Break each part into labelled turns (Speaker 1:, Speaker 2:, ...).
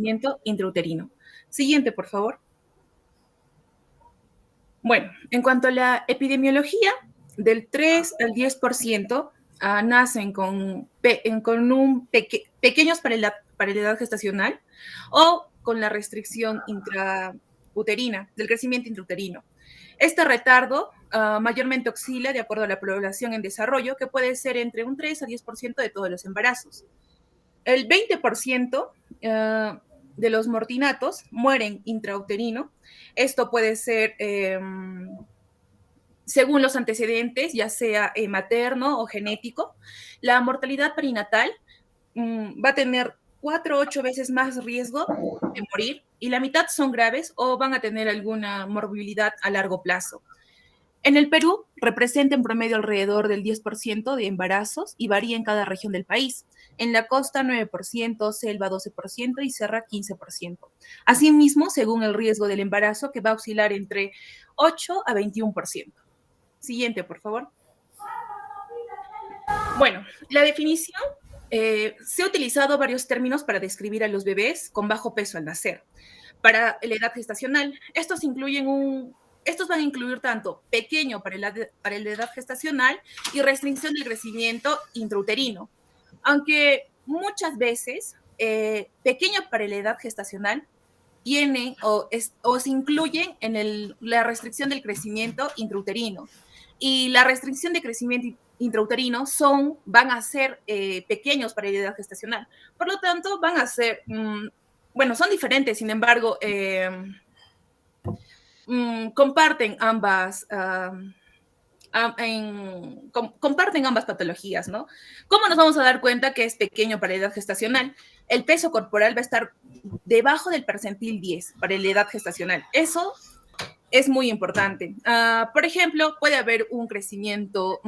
Speaker 1: crecimiento intrauterino. Siguiente, por favor. Bueno, en cuanto a la epidemiología, del 3 al 10% nacen con pequeños para la edad gestacional o con la restricción intrauterina, del crecimiento intrauterino. Este retardo mayormente oscila de acuerdo a la población en desarrollo, que puede ser entre un 3 a 10% de todos los embarazos. El 20% de los mortinatos mueren intrauterino. Esto puede ser según los antecedentes, ya sea materno o genético. La mortalidad perinatal va a tener 4 o 8 veces más riesgo de morir, y la mitad son graves o van a tener alguna morbilidad a largo plazo. En el Perú representa en promedio alrededor del 10% de embarazos y varía en cada región del país. En la costa 9%, selva 12% y sierra 15%. Asimismo, según el riesgo del embarazo, que va a oscilar entre 8 a 21%. Siguiente, por favor. Bueno, la definición, se ha utilizado varios términos para describir a los bebés con bajo peso al nacer. Para la edad gestacional, estos van a incluir tanto pequeño para la edad gestacional y restricción del crecimiento intrauterino. Aunque muchas veces pequeño para la edad gestacional tienen o se incluyen en la restricción del crecimiento intrauterino. Y la restricción de crecimiento intrauterino van a ser pequeños para la edad gestacional. Por lo tanto, van a ser, bueno, son diferentes, sin embargo, comparten comparten ambas patologías, ¿no? ¿Cómo nos vamos a dar cuenta que es pequeño para la edad gestacional? El peso corporal va a estar debajo del percentil 10 para la edad gestacional. Eso es muy importante. Por ejemplo, puede haber un crecimiento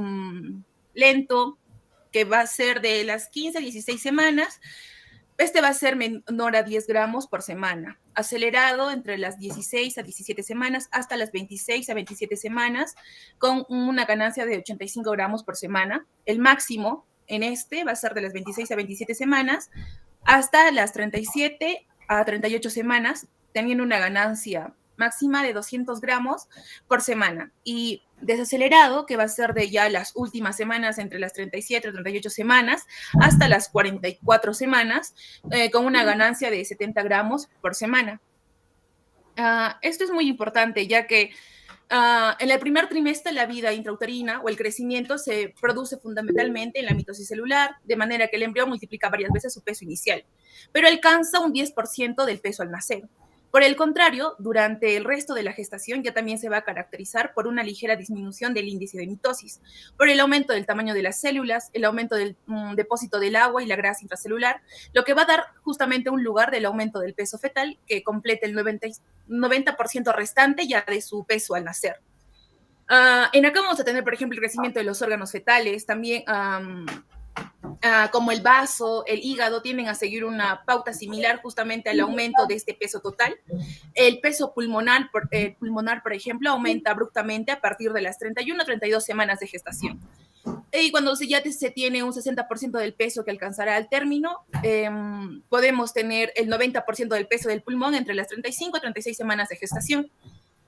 Speaker 1: lento, que va a ser de las 15 a 16 semanas. Este va a ser menor a 10 gramos por semana, acelerado entre las 16 a 17 semanas hasta las 26 a 27 semanas, con una ganancia de 85 gramos por semana. El máximo en este va a ser de las 26 a 27 semanas hasta las 37 a 38 semanas, teniendo una ganancia máxima de 200 gramos por semana. Y desacelerado, que va a ser de ya las últimas semanas, entre las 37 a 38 semanas hasta las 44 semanas, con una ganancia de 70 gramos por semana. Esto es muy importante, ya que en el primer trimestre la vida intrauterina o el crecimiento se produce fundamentalmente en la mitosis celular, de manera que el embrión multiplica varias veces su peso inicial, pero alcanza un 10% del peso al nacer. Por el contrario, durante el resto de la gestación ya también se va a caracterizar por una ligera disminución del índice de mitosis, por el aumento del tamaño de las células, el aumento del depósito del agua y la grasa intracelular, lo que va a dar justamente un lugar del aumento del peso fetal, que complete el 90% restante ya de su peso al nacer. En acá vamos a tener, por ejemplo, el crecimiento de los órganos fetales, también como el vaso, el hígado, tienden a seguir una pauta similar justamente al aumento de este peso total. El peso pulmonar, por ejemplo, aumenta abruptamente a partir de las 31 a 32 semanas de gestación. Y cuando ya se tiene un 60% del peso que alcanzará al término, podemos tener el 90% del peso del pulmón entre las 35 a 36 semanas de gestación.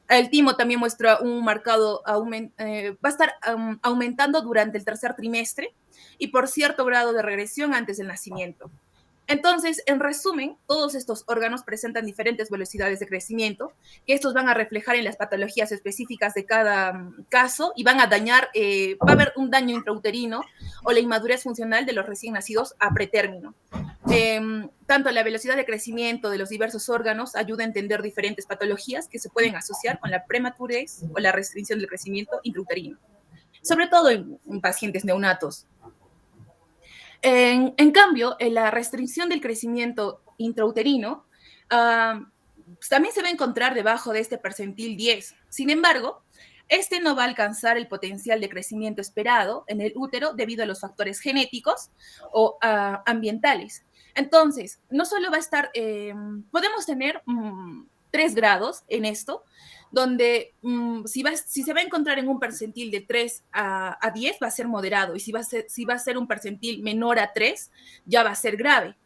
Speaker 1: El timo también muestra un marcado va a estar aumentando durante el tercer trimestre y por cierto grado de regresión antes del nacimiento. Entonces, en resumen, todos estos órganos presentan diferentes velocidades de crecimiento, que estos van a reflejar en las patologías específicas de cada caso y van a dañar, va a haber un daño intrauterino o la inmadurez funcional de los recién nacidos a pretérmino. Tanto la velocidad de crecimiento de los diversos órganos ayuda a entender diferentes patologías que se pueden asociar con la prematurez o la restricción del crecimiento intrauterino, sobre todo en pacientes neonatos. En cambio, en la restricción del crecimiento intrauterino también se va a encontrar debajo de este percentil 10. Sin embargo, este no va a alcanzar el potencial de crecimiento esperado en el útero debido a los factores genéticos o ambientales. Entonces, no solo va a estar, podemos tener 3 grados en esto, donde si se va a encontrar en un percentil de 3 a 10, va a ser moderado, y si va a ser un percentil menor a 3, ya va a ser grave.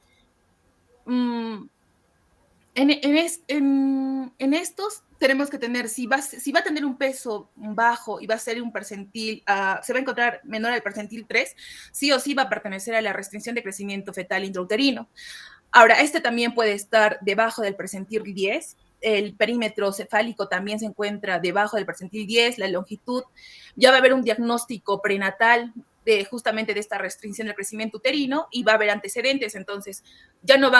Speaker 1: En estos tenemos que tener, si va a tener un peso bajo y va a ser un percentil, se va a encontrar menor al percentil 3, sí o sí va a pertenecer a la restricción de crecimiento fetal intrauterino. Ahora, este también puede estar debajo del percentil 10. El perímetro cefálico también se encuentra debajo del percentil 10, la longitud. Ya va a haber un diagnóstico prenatal justamente de esta restricción del crecimiento uterino y va a haber antecedentes, entonces ya no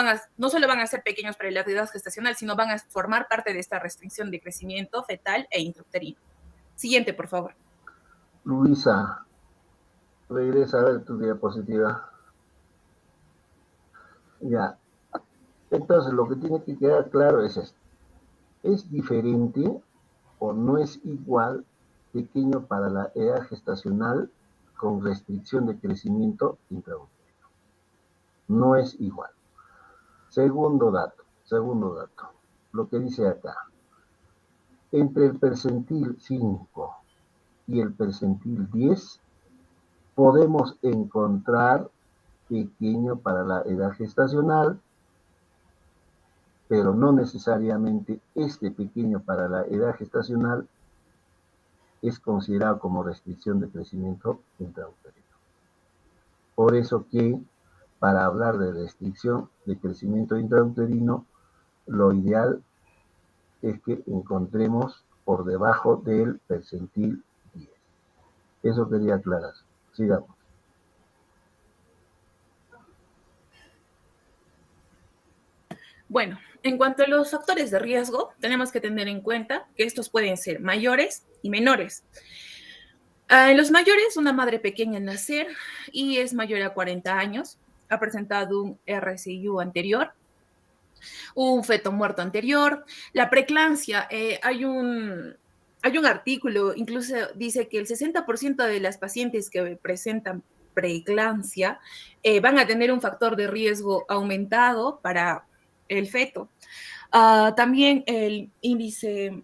Speaker 1: solo van a ser pequeños para la edad gestacional, sino van a formar parte de esta restricción de crecimiento fetal e intrauterino. Siguiente, por favor.
Speaker 2: Luisa, regresa a ver tu diapositiva. Ya. Entonces, lo que tiene que quedar claro es esto. ¿Es diferente o no es igual pequeño para la edad gestacional con restricción de crecimiento intraútero? No es igual. Segundo dato, lo que dice acá. Entre el percentil 5 y el percentil 10 podemos encontrar pequeño para la edad gestacional, pero no necesariamente este pequeño para la edad gestacional es considerado como restricción de crecimiento intrauterino. Por eso que para hablar de restricción de crecimiento intrauterino, lo ideal es que encontremos por debajo del percentil 10. Eso quería aclarar. Sigamos.
Speaker 1: Bueno, en cuanto a los factores de riesgo, tenemos que tener en cuenta que estos pueden ser mayores y menores. En los mayores, una madre pequeña al nacer y es mayor a 40 años, ha presentado un RCIU anterior, un feto muerto anterior, la preeclampsia, hay un artículo, incluso dice que el 60% de las pacientes que presentan preeclampsia van a tener un factor de riesgo aumentado para el feto. También el índice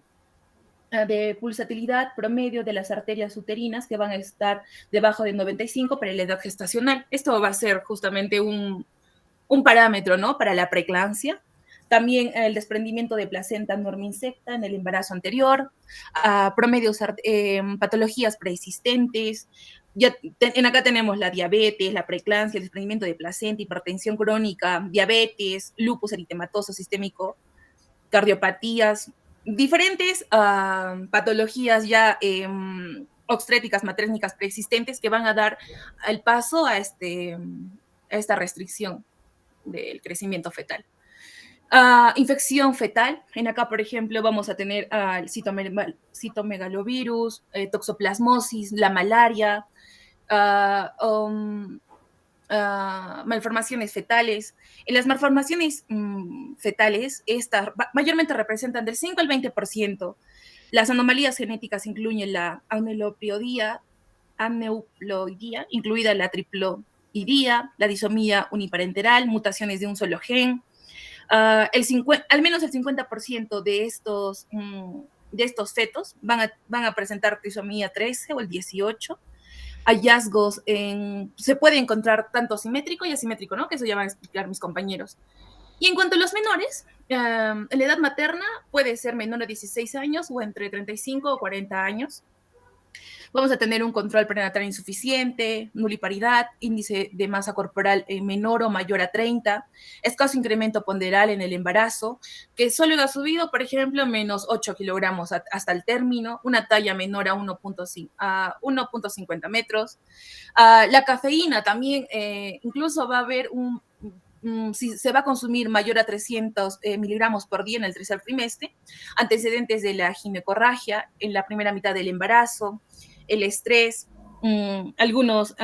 Speaker 1: de pulsatilidad promedio de las arterias uterinas que van a estar debajo de 95 para la edad gestacional. Esto va a ser justamente un parámetro, ¿no? Para la preeclampsia. También el desprendimiento de placenta norminsecta en el embarazo anterior, promedios, patologías preexistentes. Ya en acá tenemos la diabetes, la preeclampsia, el desprendimiento de placenta, hipertensión crónica, diabetes, lupus eritematoso sistémico, cardiopatías, diferentes patologías ya obstétricas, matrénicas preexistentes que van a dar el paso a esta restricción del crecimiento fetal. Infección fetal. En acá, por ejemplo, vamos a tener el citomegalovirus, toxoplasmosis, la malaria, malformaciones fetales. En las malformaciones fetales, estas mayormente representan del 5 al 20%. Las anomalías genéticas incluyen la aneuploidía, incluida la triploidía, la disomía uniparenteral, mutaciones de un solo gen. Al menos el 50% de estos fetos van a presentar trisomía 13 o el 18. Hallazgos se puede encontrar tanto simétrico y asimétrico, ¿no? Que eso ya van a explicar mis compañeros. Y en cuanto a los menores, la edad materna puede ser menor a 16 años o entre 35 o 40 años. Vamos a tener un control prenatal insuficiente, nuliparidad, índice de masa corporal menor o mayor a 30, escaso incremento ponderal en el embarazo, que solo ha subido, por ejemplo, menos 8 kilogramos hasta el término, una talla menor a 1.50 metros. La cafeína también, incluso va a haber si se va a consumir mayor a 300 miligramos por día en el tercer trimestre, antecedentes de la ginecorragia en la primera mitad del embarazo, el estrés, algunos,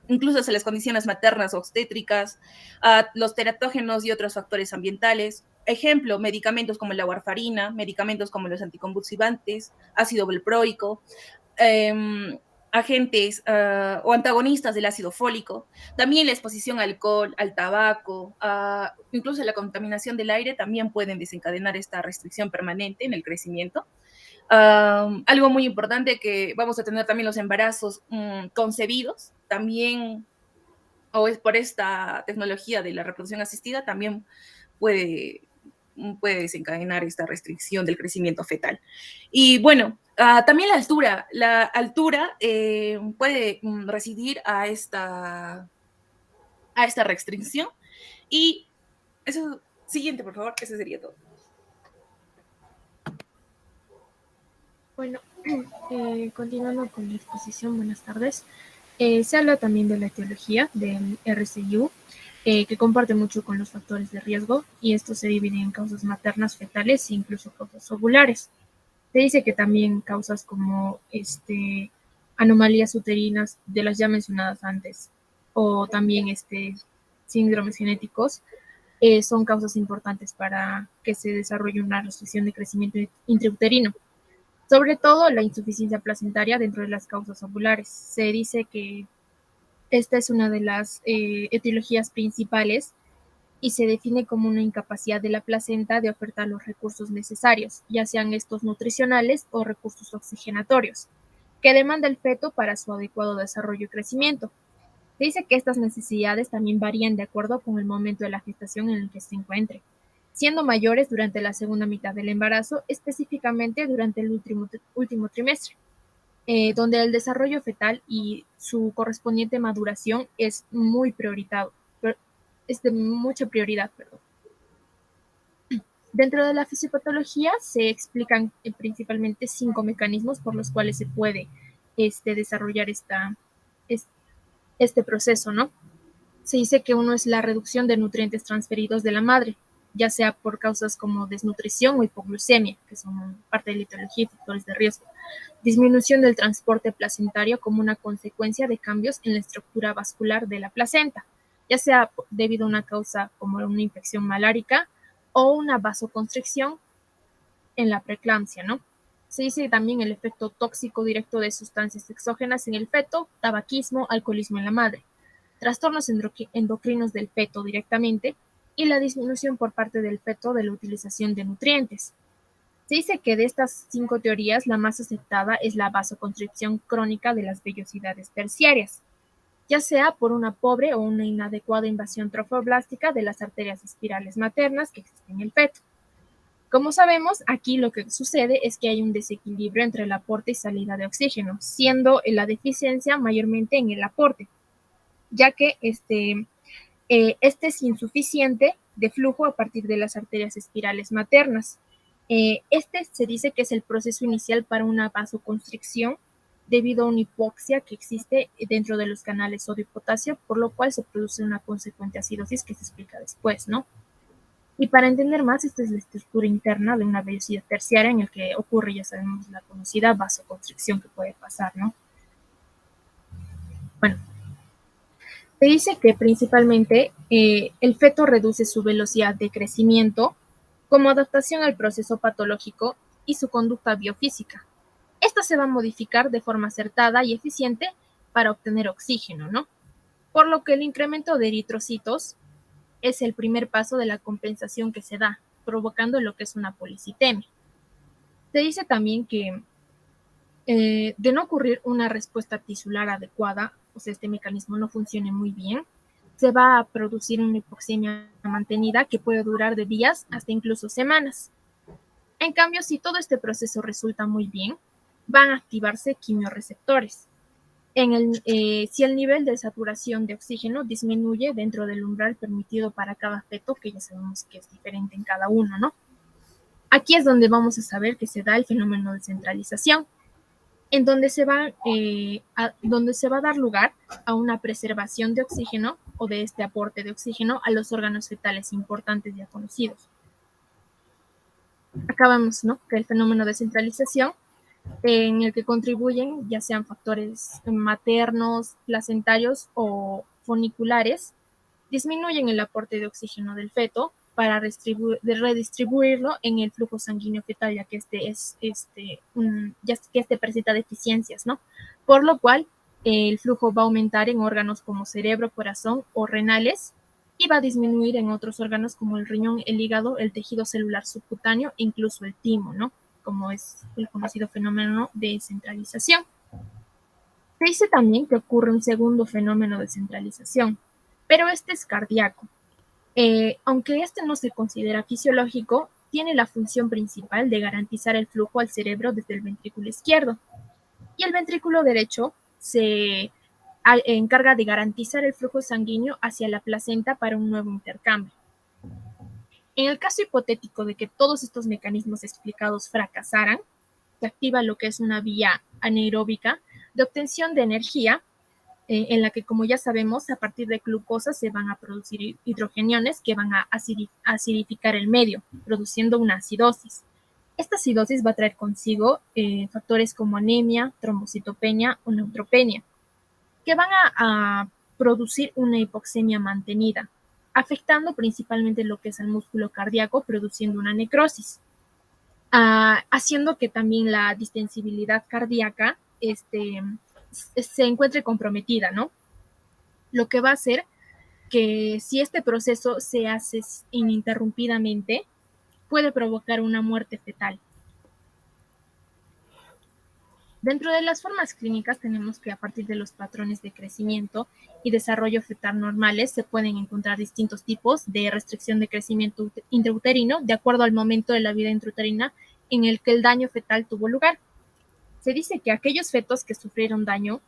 Speaker 1: incluso las condiciones maternas obstétricas, los teratógenos y otros factores ambientales. Ejemplo, medicamentos como la warfarina, medicamentos como los anticonvulsivantes, ácido valproico, agentes o antagonistas del ácido fólico, también la exposición al alcohol, al tabaco, incluso la contaminación del aire también pueden desencadenar esta restricción permanente en el crecimiento. Algo muy importante que vamos a tener también los embarazos concebidos, también, o es por esta tecnología de la reproducción asistida, también puede puede desencadenar esta restricción del crecimiento fetal. Y bueno, también la altura puede residir a esta restricción. Y eso, siguiente, por favor, eso sería todo.
Speaker 3: Bueno, continuando con la exposición, buenas tardes. Se habla también de la etiología del RCIU, que comparte mucho con los factores de riesgo, y esto se divide en causas maternas, fetales e incluso causas ovulares. Se dice que también causas como anomalías uterinas de las ya mencionadas antes, o también síndromes genéticos, son causas importantes para que se desarrolle una restricción de crecimiento intrauterino. Sobre todo la insuficiencia placentaria dentro de las causas ovulares. Se dice que esta es una de las etiologías principales y se define como una incapacidad de la placenta de ofertar los recursos necesarios, ya sean estos nutricionales o recursos oxigenatorios, que demanda el feto para su adecuado desarrollo y crecimiento. Se dice que estas necesidades también varían de acuerdo con el momento de la gestación en el que se encuentre, siendo mayores durante la segunda mitad del embarazo, específicamente durante el último trimestre, donde el desarrollo fetal y su correspondiente maduración es es de mucha prioridad. Dentro de la fisiopatología se explican principalmente 5 mecanismos por los cuales se puede desarrollar este proceso, ¿no? Se dice que uno es la reducción de nutrientes transferidos de la madre, ya sea por causas como desnutrición o hipoglucemia, que son parte de la etiología y factores de riesgo. Disminución del transporte placentario como una consecuencia de cambios en la estructura vascular de la placenta, ya sea debido a una causa como una infección malárica o una vasoconstricción en la preeclampsia, ¿no? Se dice también el efecto tóxico directo de sustancias exógenas en el feto, tabaquismo, alcoholismo en la madre, trastornos endocrinos del feto directamente y la disminución por parte del feto de la utilización de nutrientes. Se dice que de estas 5 teorías, la más aceptada es la vasoconstricción crónica de las vellosidades terciarias, ya sea por una pobre o una inadecuada invasión trofoblástica de las arterias espirales maternas que existen en el feto. Como sabemos, aquí lo que sucede es que hay un desequilibrio entre el aporte y salida de oxígeno, siendo la deficiencia mayormente en el aporte, ya que este es insuficiente de flujo a partir de las arterias espirales maternas. Se dice que es el proceso inicial para una vasoconstricción debido a una hipoxia que existe dentro de los canales sodio y potasio, por lo cual se produce una consecuente acidosis que se explica después, ¿no? Y para entender más, esta es la estructura interna de una vellosidad terciaria en el que ocurre, ya sabemos, la conocida vasoconstricción que puede pasar, ¿no? Bueno, se dice que principalmente el feto reduce su velocidad de crecimiento como adaptación al proceso patológico y su conducta biofísica. Esta se va a modificar de forma acertada y eficiente para obtener oxígeno, ¿no? Por lo que el incremento de eritrocitos es el primer paso de la compensación que se da, provocando lo que es una policitemia. Se dice también que de no ocurrir una respuesta tisular adecuada, o sea, este mecanismo no funcione muy bien, se va a producir una hipoxemia mantenida que puede durar de días hasta incluso semanas. En cambio, si todo este proceso resulta muy bien, van a activarse quimiorreceptores. Si el nivel de saturación de oxígeno disminuye dentro del umbral permitido para cada feto, que ya sabemos que es diferente en cada uno, ¿no? Aquí es donde vamos a saber que se da el fenómeno de centralización, en donde se va a dar lugar a una preservación de oxígeno o de este aporte de oxígeno a los órganos fetales importantes ya conocidos. Acá vemos, ¿no?, que el fenómeno de centralización, en el que contribuyen ya sean factores maternos, placentarios o foniculares, disminuyen el aporte de oxígeno del feto para redistribuirlo en el flujo sanguíneo fetal, ya que este presenta deficiencias, ¿no? Por lo cual, el flujo va a aumentar en órganos como cerebro, corazón o renales, y va a disminuir en otros órganos como el riñón, el hígado, el tejido celular subcutáneo e incluso el timo, ¿no?, como es el conocido fenómeno de centralización. Se dice también que ocurre un segundo fenómeno de centralización, pero este es cardíaco. Aunque este no se considera fisiológico, tiene la función principal de garantizar el flujo al cerebro desde el ventrículo izquierdo. Y el ventrículo derecho se encarga de garantizar el flujo sanguíneo hacia la placenta para un nuevo intercambio. En el caso hipotético de que todos estos mecanismos explicados fracasaran, se activa lo que es una vía anaeróbica de obtención de energía, en la que, como ya sabemos, a partir de glucosa se van a producir hidrogeniones que van a acidificar el medio, produciendo una acidosis. Esta acidosis va a traer consigo factores como anemia, trombocitopenia o neutropenia, que van a producir una hipoxemia mantenida, afectando principalmente lo que es el músculo cardíaco, produciendo una necrosis, haciendo que también la distensibilidad cardíaca se encuentre comprometida, ¿no? Lo que va a hacer que si este proceso se hace ininterrumpidamente, puede provocar una muerte fetal. Dentro de las formas clínicas tenemos que a partir de los patrones de crecimiento y desarrollo fetal normales se pueden encontrar distintos tipos de restricción de crecimiento intrauterino de acuerdo al momento de la vida intrauterina en el que el daño fetal tuvo lugar. Se dice que aquellos fetos que sufrieron daño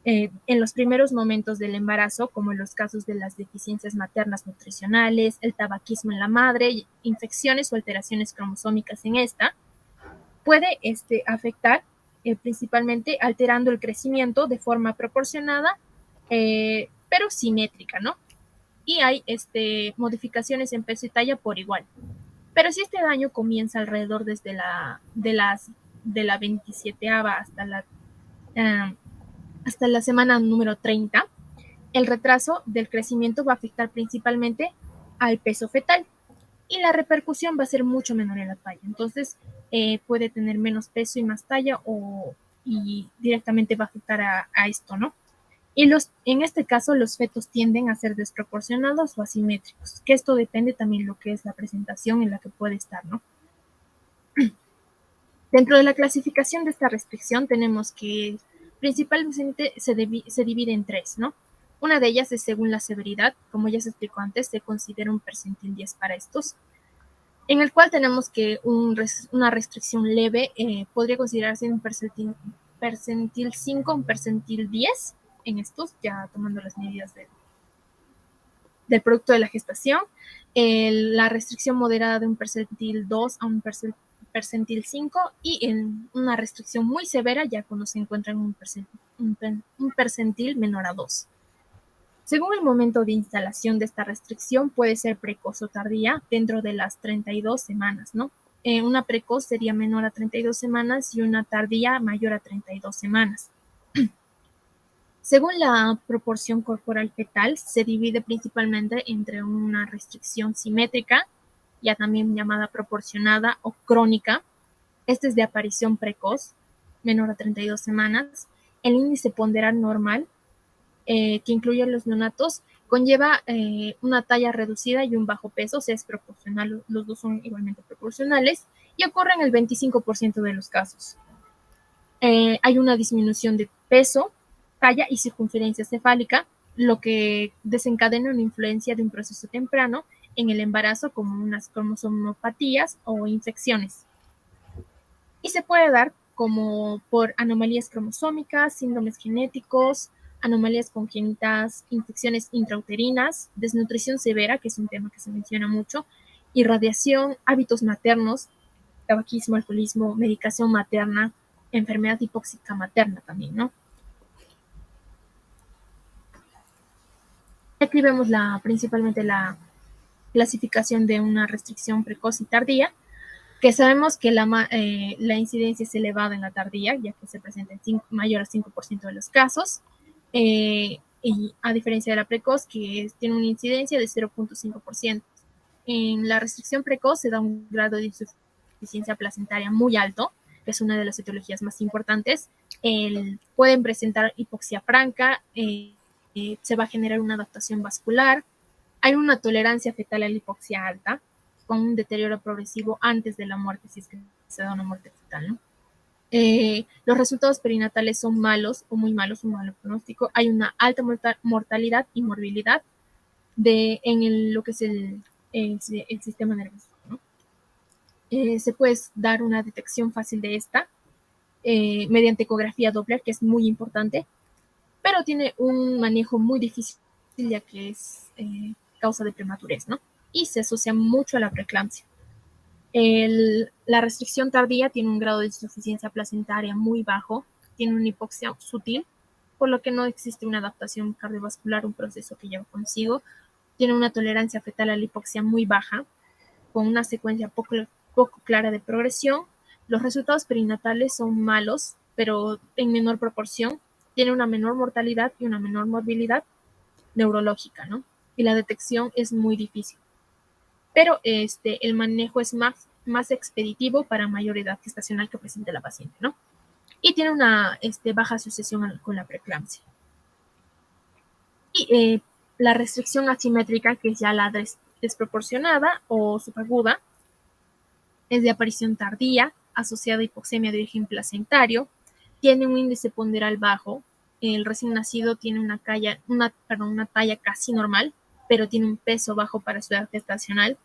Speaker 3: en los primeros momentos del embarazo, como en los casos de las deficiencias maternas nutricionales, el tabaquismo en la madre, infecciones o alteraciones cromosómicas en esta, puede afectar principalmente alterando el crecimiento de forma proporcionada, pero simétrica, ¿no? Y hay modificaciones en peso y talla por igual. Pero si este daño comienza alrededor desde de la 27ª hasta la semana número 30, el retraso del crecimiento va a afectar principalmente al peso fetal y la repercusión va a ser mucho menor en la talla. Entonces, puede tener menos peso y más talla y directamente va a afectar a esto, ¿no? Y en este caso, los fetos tienden a ser desproporcionados o asimétricos, que esto depende también de lo que es la presentación en la que puede estar, ¿no? Dentro de la clasificación de esta restricción tenemos que principalmente se divide en tres, ¿no? Una de ellas es según la severidad, como ya se explicó antes, se considera un percentil 10 para estos, en el cual tenemos que una restricción leve podría considerarse un percentil 5, un percentil 10 en estos, ya tomando las medidas del producto de la gestación, la restricción moderada de un percentil 2 a un percentil 5 y en una restricción muy severa ya cuando se encuentra en un percentil menor a 2. Según el momento de instalación de esta restricción, puede ser precoz o tardía dentro de las 32 semanas, ¿no? Una precoz sería menor a 32 semanas y una tardía mayor a 32 semanas. Según la proporción corporal fetal, se divide principalmente entre una restricción simétrica, ya también llamada proporcionada o crónica. Este es de aparición precoz, menor a 32 semanas. El índice ponderal normal, que incluye los neonatos, conlleva una talla reducida y un bajo peso, o sea, es proporcional, los dos son igualmente proporcionales, y ocurre en el 25% de los casos. Hay una disminución de peso, talla y circunferencia cefálica, lo que desencadena una influencia de un proceso temprano en el embarazo, como unas cromosomopatías o infecciones. Y se puede dar como por anomalías cromosómicas, síndromes genéticos, anomalías congénitas, infecciones intrauterinas, desnutrición severa, que es un tema que se menciona mucho, irradiación, hábitos maternos, tabaquismo, alcoholismo, medicación materna, enfermedad hipóxica materna también, ¿no? Aquí vemos principalmente la clasificación de una restricción precoz y tardía, que sabemos que la incidencia es elevada en la tardía, ya que se presenta en mayor al 5% de los casos, y a diferencia de la precoz, que tiene una incidencia de 0.5%. En la restricción precoz se da un grado de insuficiencia placentaria muy alto, que es una de las etiologías más importantes. Pueden presentar hipoxia franca, se va a generar una adaptación vascular, hay una tolerancia fetal a la hipoxia alta, con un deterioro progresivo antes de la muerte, si es que se da una muerte fetal, ¿no? Los resultados perinatales son malos o muy malos, un malo pronóstico. Hay una alta mortalidad y morbilidad lo que es el sistema nervioso, ¿no? Se puede dar una detección fácil de esta mediante ecografía Doppler, que es muy importante, pero tiene un manejo muy difícil ya que es causa de prematurez, ¿no? Y se asocia mucho a la preeclampsia. La restricción tardía tiene un grado de insuficiencia placentaria muy bajo, tiene una hipoxia sutil, por lo que no existe una adaptación cardiovascular, un proceso que lleva consigo. Tiene una tolerancia fetal a la hipoxia muy baja, con una secuencia poco clara de progresión. Los resultados perinatales son malos, pero en menor proporción. Tiene una menor mortalidad y una menor morbilidad neurológica, ¿no? Y la detección es muy difícil. Pero el manejo es más expeditivo para mayor edad gestacional que presente la paciente, ¿no? Y tiene una baja asociación con la preeclampsia. Y la restricción asimétrica, que es ya la desproporcionada o subaguda, es de aparición tardía, asociada a hipoxemia de origen placentario, tiene un índice ponderal bajo, el recién nacido tiene una talla casi normal, pero tiene un peso bajo para su edad gestacional,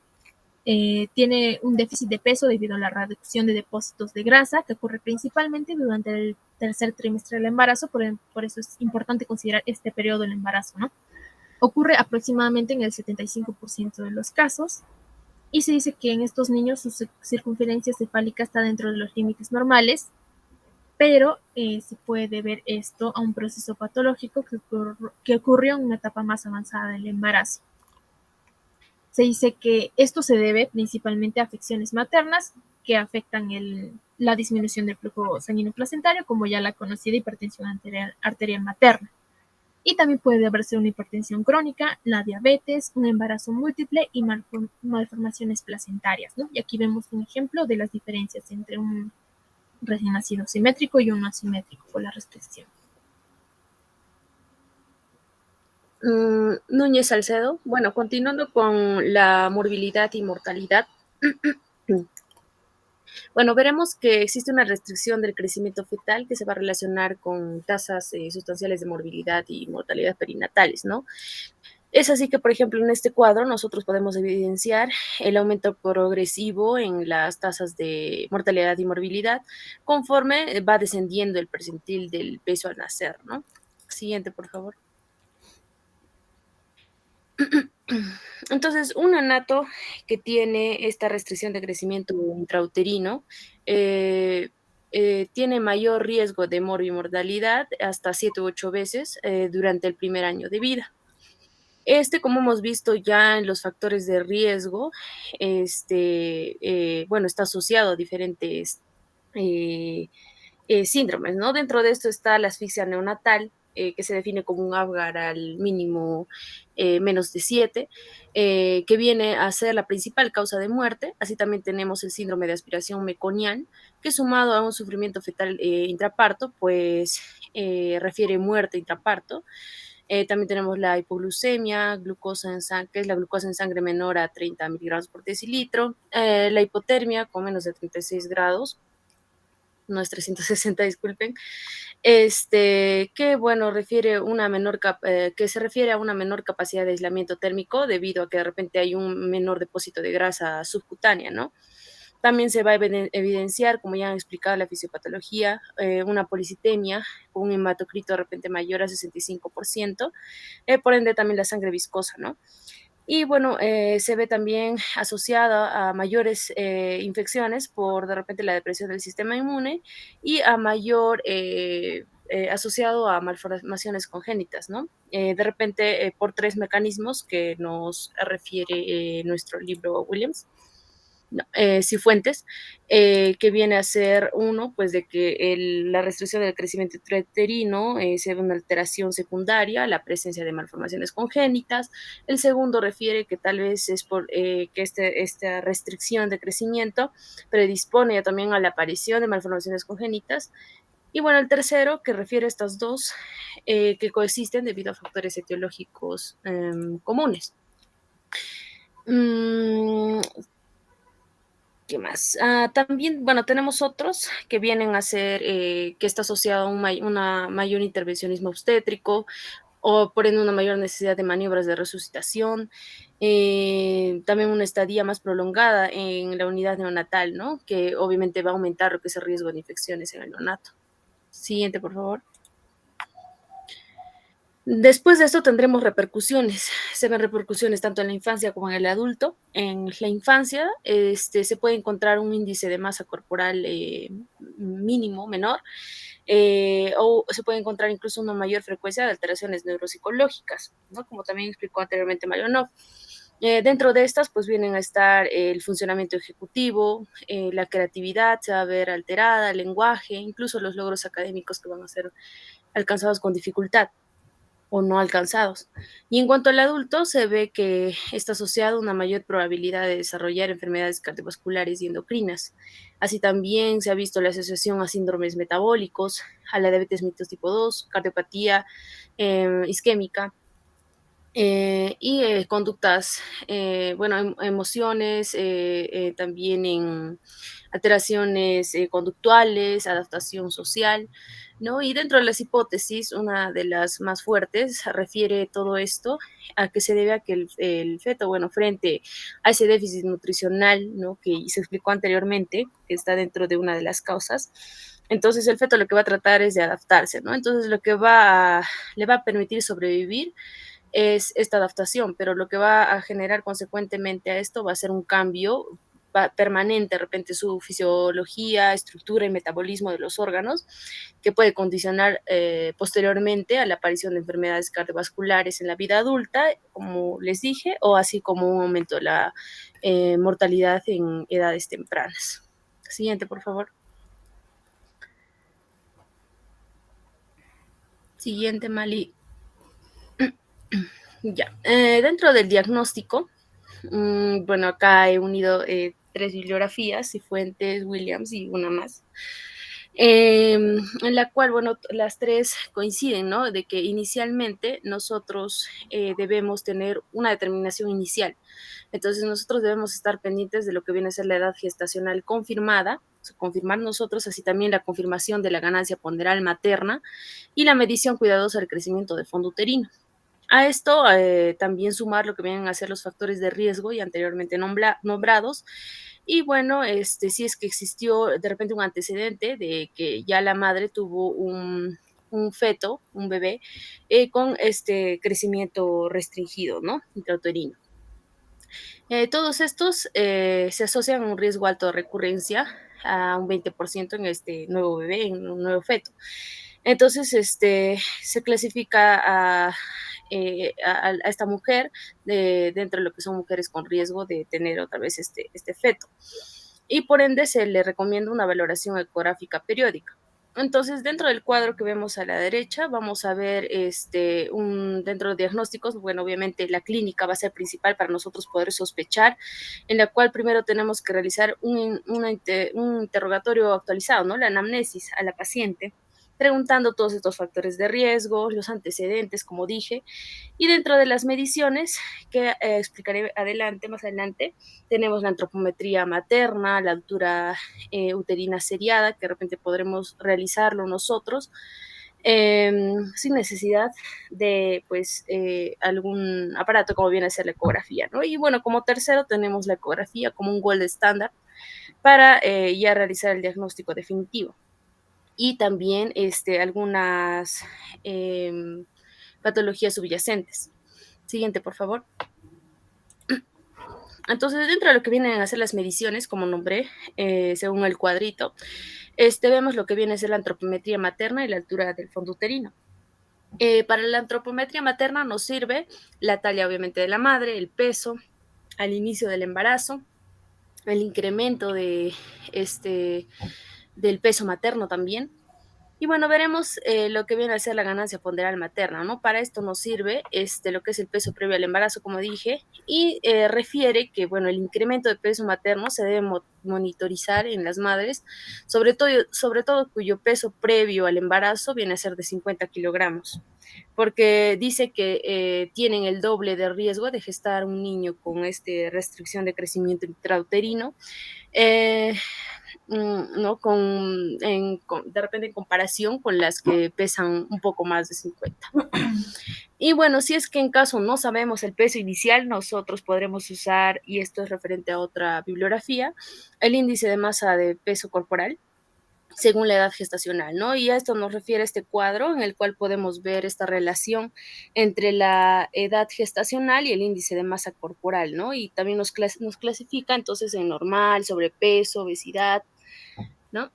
Speaker 3: tiene un déficit de peso debido a la reducción de depósitos de grasa que ocurre principalmente durante el tercer trimestre del embarazo, por eso es importante considerar este periodo del embarazo, ¿no? Ocurre aproximadamente en el 75% de los casos y se dice que en estos niños su circunferencia cefálica está dentro de los límites normales, pero se puede deber esto a un proceso patológico que ocurrió en una etapa más avanzada del embarazo. Se dice que esto se debe principalmente a afecciones maternas que afectan la disminución del flujo sanguíneo placentario, como ya la conocida hipertensión arterial materna. Y también puede deberse a una hipertensión crónica, la diabetes, un embarazo múltiple y malformaciones placentarias, ¿no? Y aquí vemos un ejemplo de las diferencias entre un recién nacido simétrico y uno asimétrico con la restricción.
Speaker 4: Núñez Salcedo. Bueno, continuando con la morbilidad y mortalidad. Bueno, veremos que existe una restricción del crecimiento fetal que se va a relacionar con tasas sustanciales de morbilidad y mortalidad perinatales, ¿no? Es así que, por ejemplo, en este cuadro nosotros podemos evidenciar el aumento progresivo en las tasas de mortalidad y morbilidad conforme va descendiendo el percentil del peso al nacer, ¿no? Siguiente, por favor. Entonces, un neonato que tiene esta restricción de crecimiento intrauterino tiene mayor riesgo de morbimortalidad hasta 7 u 8 veces durante el primer año de vida. Como hemos visto ya en los factores de riesgo, bueno, está asociado a diferentes síndromes, ¿no? Dentro de esto está la asfixia neonatal, que se define como un Apgar al mínimo menos de 7, que viene a ser la principal causa de muerte. Así también tenemos el síndrome de aspiración meconial, que sumado a un sufrimiento fetal intraparto, pues refiere muerte intraparto. También tenemos la hipoglucemia, glucosa en sangre, que es la glucosa en sangre menor a 30 miligramos por decilitro, la hipotermia con menos de 36 grados, no es 360, disculpen, que bueno, que se refiere a una menor capacidad de aislamiento térmico debido a que de repente hay un menor depósito de grasa subcutánea, ¿no? También se va a evidenciar, como ya han explicado la fisiopatología, una policitemia, un hematocrito de repente mayor a 65%, por ende también la sangre viscosa, ¿no? Y bueno, se ve también asociada a mayores infecciones por de repente la depresión del sistema inmune y a mayor asociado a malformaciones congénitas, ¿no? De repente por 3 mecanismos que nos refiere nuestro libro Williams. No, Cifuentes, que viene a ser uno, pues de que la restricción del crecimiento intrauterino se ve una alteración secundaria, la presencia de malformaciones congénitas. El segundo refiere que tal vez es por que esta restricción de crecimiento predispone también a la aparición de malformaciones congénitas. Y bueno, el tercero, que refiere a estas dos, que coexisten debido a factores etiológicos comunes. ¿Qué más? También, bueno, tenemos otros que vienen a ser, que está asociado a una mayor intervencionismo obstétrico o por ende una mayor necesidad de maniobras de resucitación, también una estadía más prolongada en la unidad neonatal, ¿no? Que obviamente va a aumentar lo que es el riesgo de infecciones en el neonato. Siguiente, por favor. Después de esto tendremos repercusiones. Se ven repercusiones tanto en la infancia como en el adulto. En la infancia se puede encontrar un índice de masa corporal mínimo, menor, o se puede encontrar incluso una mayor frecuencia de alteraciones neuropsicológicas, ¿no? Como también explicó anteriormente Mario. Dentro de estas, pues vienen a estar el funcionamiento ejecutivo, la creatividad se va a ver alterada, el lenguaje, incluso los logros académicos que van a ser alcanzados con dificultad o no alcanzados. Y en cuanto al adulto, se ve que está asociado a una mayor probabilidad de desarrollar enfermedades cardiovasculares y endocrinas. Así también se ha visto la asociación a síndromes metabólicos, a la diabetes mellitus tipo 2, cardiopatía isquémica, y conductas, emociones, también en alteraciones conductuales, adaptación social, ¿no? Y dentro de las hipótesis, una de las más fuertes refiere todo esto a que se debe a que el feto, bueno, frente a ese déficit nutricional, ¿no? Que se explicó anteriormente, que está dentro de una de las causas. Entonces el feto lo que va a tratar es de adaptarse, ¿no? Entonces lo que le va a permitir sobrevivir es esta adaptación, pero lo que va a generar consecuentemente a esto va a ser un cambio permanente, de repente su fisiología, estructura y metabolismo de los órganos, que puede condicionar posteriormente a la aparición de enfermedades cardiovasculares en la vida adulta, como les dije, o así como un aumento de la mortalidad en edades tempranas. Siguiente, por favor. Siguiente, Mali. Ya, dentro del diagnóstico, bueno, acá he unido 3 bibliografías, Cifuentes, Williams y una más, en la cual, bueno, las 3 coinciden, ¿no? De que inicialmente nosotros debemos tener una determinación inicial. Entonces nosotros debemos estar pendientes de lo que viene a ser la edad gestacional confirmada, confirmar nosotros, así también la confirmación de la ganancia ponderal materna y la medición cuidadosa del crecimiento de fondo uterino. A esto también sumar lo que vienen a ser los factores de riesgo y anteriormente nombrados. Y bueno, si es que existió de repente un antecedente de que ya la madre tuvo un feto, un bebé, con este crecimiento restringido, ¿no? Intrauterino. Todos estos se asocian a un riesgo alto de recurrencia, a un 20% en este nuevo bebé, en un nuevo feto. Entonces, se clasifica a esta mujer dentro de lo que son mujeres con riesgo de tener otra vez este feto. Y por ende se le recomienda una valoración ecográfica periódica. Entonces, dentro del cuadro que vemos a la derecha, vamos a ver dentro de diagnósticos, bueno, obviamente la clínica va a ser principal para nosotros poder sospechar, en la cual primero tenemos que realizar un interrogatorio actualizado, ¿no? La anamnesis a la paciente, preguntando todos estos factores de riesgo, los antecedentes, como dije, y dentro de las mediciones que explicaré más adelante, tenemos la antropometría materna, la altura uterina seriada, que de repente podremos realizarlo nosotros, sin necesidad de algún aparato como viene a ser la ecografía, ¿no? Y bueno, como tercero tenemos la ecografía como un gold estándar para ya realizar el diagnóstico definitivo. Y también algunas patologías subyacentes. Siguiente, por favor. Entonces, dentro de lo que vienen a ser las mediciones, como nombré, según el cuadrito, vemos lo que viene a ser la antropometría materna y la altura del fondo uterino. Para la antropometría materna nos sirve la talla, obviamente, de la madre, el peso al inicio del embarazo, el incremento del peso materno también. Y bueno, veremos lo que viene a ser la ganancia ponderal materna, ¿no? Para esto nos sirve lo que es el peso previo al embarazo, como dije, y refiere que, bueno, el incremento de peso materno se debe monitorizar en las madres, sobre todo cuyo peso previo al embarazo viene a ser de 50 kilogramos, porque dice que tienen el doble de riesgo de gestar un niño con restricción de crecimiento intrauterino, ¿no? De repente en comparación con las que pesan un poco más de 50. Y bueno, si es que en caso no sabemos el peso inicial, nosotros podremos usar, y esto es referente a otra bibliografía, el índice de masa de peso corporal según la edad gestacional, ¿no? Y a esto nos refiere este cuadro en el cual podemos ver esta relación entre la edad gestacional y el índice de masa corporal, ¿no? Y también nos clasifica entonces en normal, sobrepeso, obesidad, ¿no?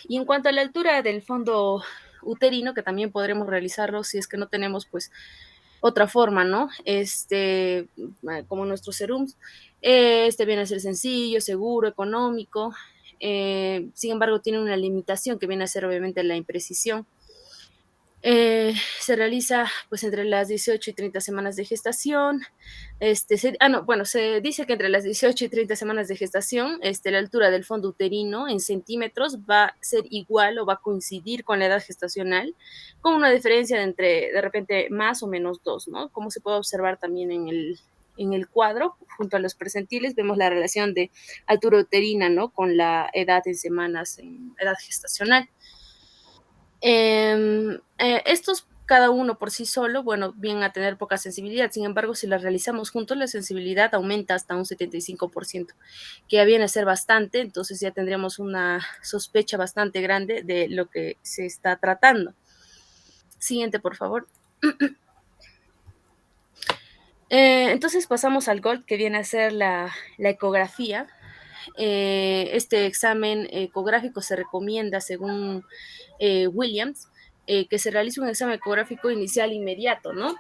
Speaker 4: Y en cuanto a la altura del fondo uterino, que también podremos realizarlo si es que no tenemos pues otra forma, ¿no? Como nuestros serums, viene a ser sencillo, seguro, económico, sin embargo tiene una limitación que viene a ser obviamente la imprecisión. Se realiza pues entre las 18 y 30 semanas de gestación. Se dice que entre las 18 y 30 semanas de gestación, la altura del fondo uterino en centímetros va a ser igual o va a coincidir con la edad gestacional, con una diferencia de entre, de repente, más o menos 2, ¿no? Como se puede observar también en el cuadro, junto a los percentiles, vemos la relación de altura uterina, ¿no? Con la edad en semanas, en edad gestacional. Estos cada uno por sí solo, bueno, vienen a tener poca sensibilidad. Sin embargo, si las realizamos juntos, la sensibilidad aumenta hasta un 75%, que ya viene a ser bastante, entonces ya tendríamos una sospecha bastante grande de lo que se está tratando. Siguiente, por favor. Entonces pasamos al GOLD, que viene a ser la ecografía. Este examen ecográfico se recomienda, según Williams, que se realice un examen ecográfico inicial inmediato, ¿no?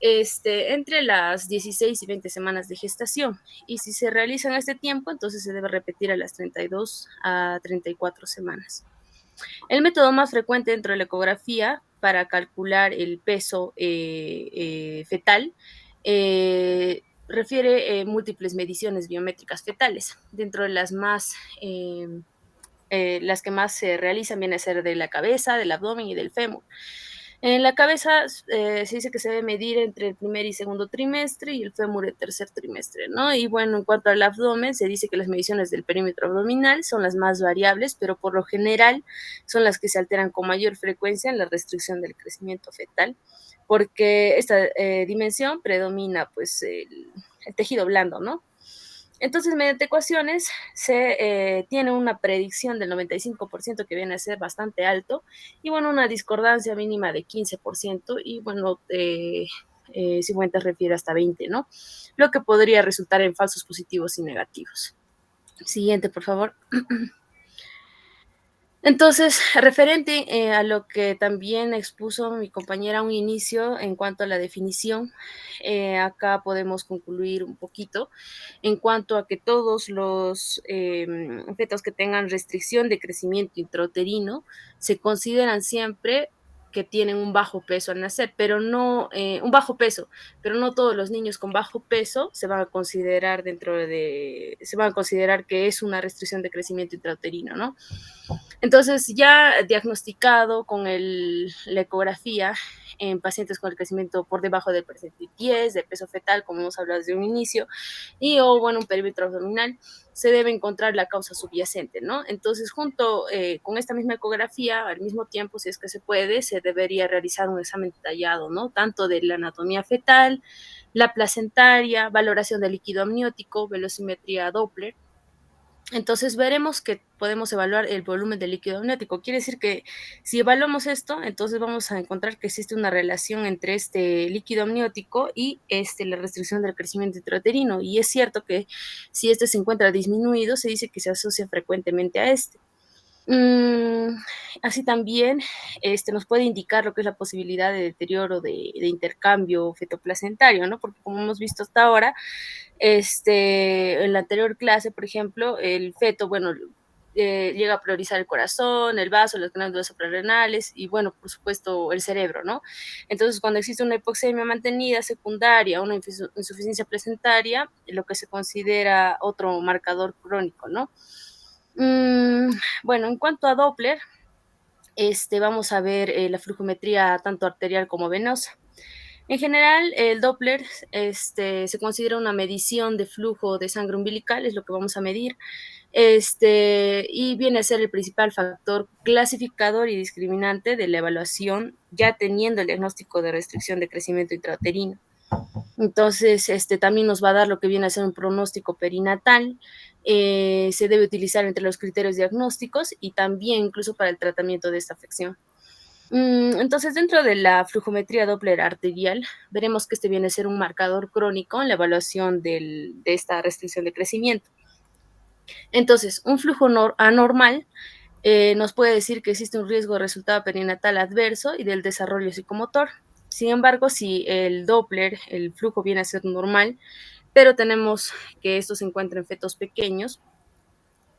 Speaker 4: Entre las 16 y 20 semanas de gestación. Y si se realiza en este tiempo, entonces se debe repetir a las 32 a 34 semanas. El método más frecuente dentro de la ecografía para calcular el peso fetal refiere múltiples mediciones biométricas fetales. Dentro de las que más se realizan viene a ser de la cabeza, del abdomen y del fémur. En la cabeza se dice que se debe medir entre el primer y segundo trimestre y el fémur el tercer trimestre, ¿no? Y bueno, en cuanto al abdomen, se dice que las mediciones del perímetro abdominal son las más variables, pero por lo general son las que se alteran con mayor frecuencia en la restricción del crecimiento fetal, porque esta dimensión predomina pues el tejido blando, ¿no? Entonces, mediante ecuaciones se tiene una predicción del 95%, que viene a ser bastante alto, y bueno, una discordancia mínima de 15%, y bueno, 50 refiere hasta 20, ¿no? Lo que podría resultar en falsos positivos y negativos. Siguiente, por favor. Entonces, referente a lo que también expuso mi compañera a un inicio en cuanto a la definición, acá podemos concluir un poquito en cuanto a que todos los fetos que tengan restricción de crecimiento intrauterino se consideran siempre que tienen un bajo peso al nacer, pero no un bajo peso, pero no todos los niños con bajo peso se van a considerar que es una restricción de crecimiento intrauterino, ¿no? Entonces, ya diagnosticado con la ecografía en pacientes con el crecimiento por debajo del percentil 10, de peso fetal, como hemos hablado desde un inicio, un perímetro abdominal, se debe encontrar la causa subyacente, ¿no? Entonces, junto con esta misma ecografía, al mismo tiempo, si es que se puede, se debería realizar un examen detallado, ¿no? Tanto de la anatomía fetal, la placentaria, valoración del líquido amniótico, velocimetría Doppler. Entonces veremos que podemos evaluar el volumen del líquido amniótico. Quiere decir que si evaluamos esto, entonces vamos a encontrar que existe una relación entre este líquido amniótico y la restricción del crecimiento intrauterino. Y es cierto que si este se encuentra disminuido, se dice que se asocia frecuentemente a este. Así también nos puede indicar lo que es la posibilidad de deterioro de intercambio fetoplacentario, ¿no? Porque como hemos visto hasta ahora, en la anterior clase, por ejemplo, el feto, llega a priorizar el corazón, el vaso, las glándulas suprarrenales y, bueno, por supuesto, el cerebro, ¿no? Entonces, cuando existe una hipoxemia mantenida secundaria, una insuficiencia placentaria, lo que se considera otro marcador crónico, ¿no? En cuanto a Doppler, vamos a ver la flujometría tanto arterial como venosa. En general, el Doppler se considera una medición de flujo de sangre umbilical, es lo que vamos a medir, y viene a ser el principal factor clasificador y discriminante de la evaluación, ya teniendo el diagnóstico de restricción de crecimiento intrauterino. Entonces, también nos va a dar lo que viene a ser un pronóstico perinatal. Se debe utilizar entre los criterios diagnósticos y también incluso para el tratamiento de esta afección. Entonces, dentro de la flujometría Doppler arterial, veremos que viene a ser un marcador crónico en la evaluación de esta restricción de crecimiento. Entonces, un flujo anormal nos puede decir que existe un riesgo de resultado perinatal adverso y del desarrollo psicomotor. Sin embargo, si el Doppler, el flujo viene a ser normal, pero tenemos que esto se encuentra en fetos pequeños,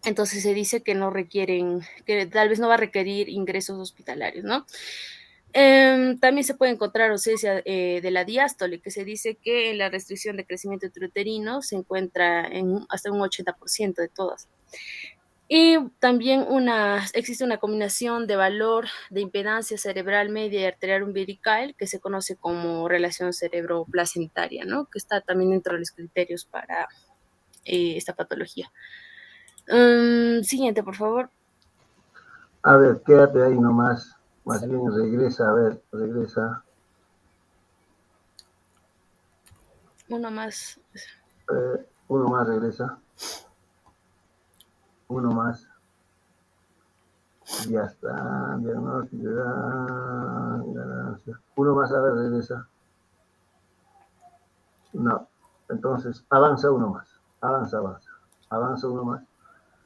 Speaker 4: entonces se dice que no requieren, que tal vez no va a requerir ingresos hospitalarios, ¿no? También se puede encontrar ausencia de la diástole, que se dice que en la restricción de crecimiento intrauterino se encuentra en hasta un 80% de todas. Y también existe una combinación de valor de impedancia cerebral media y arterial umbilical que se conoce como relación cerebro-placentaria, ¿no? Que está también dentro de los criterios para esta patología. Siguiente, por favor.
Speaker 2: A ver, quédate ahí nomás. Más bien regresa, a ver, regresa.
Speaker 4: Uno más.
Speaker 2: Uno más regresa. Uno más. Ya está. Diagnóstico. Uno más, a ver, regresa. No. Entonces, avanza uno más. Avanza uno más.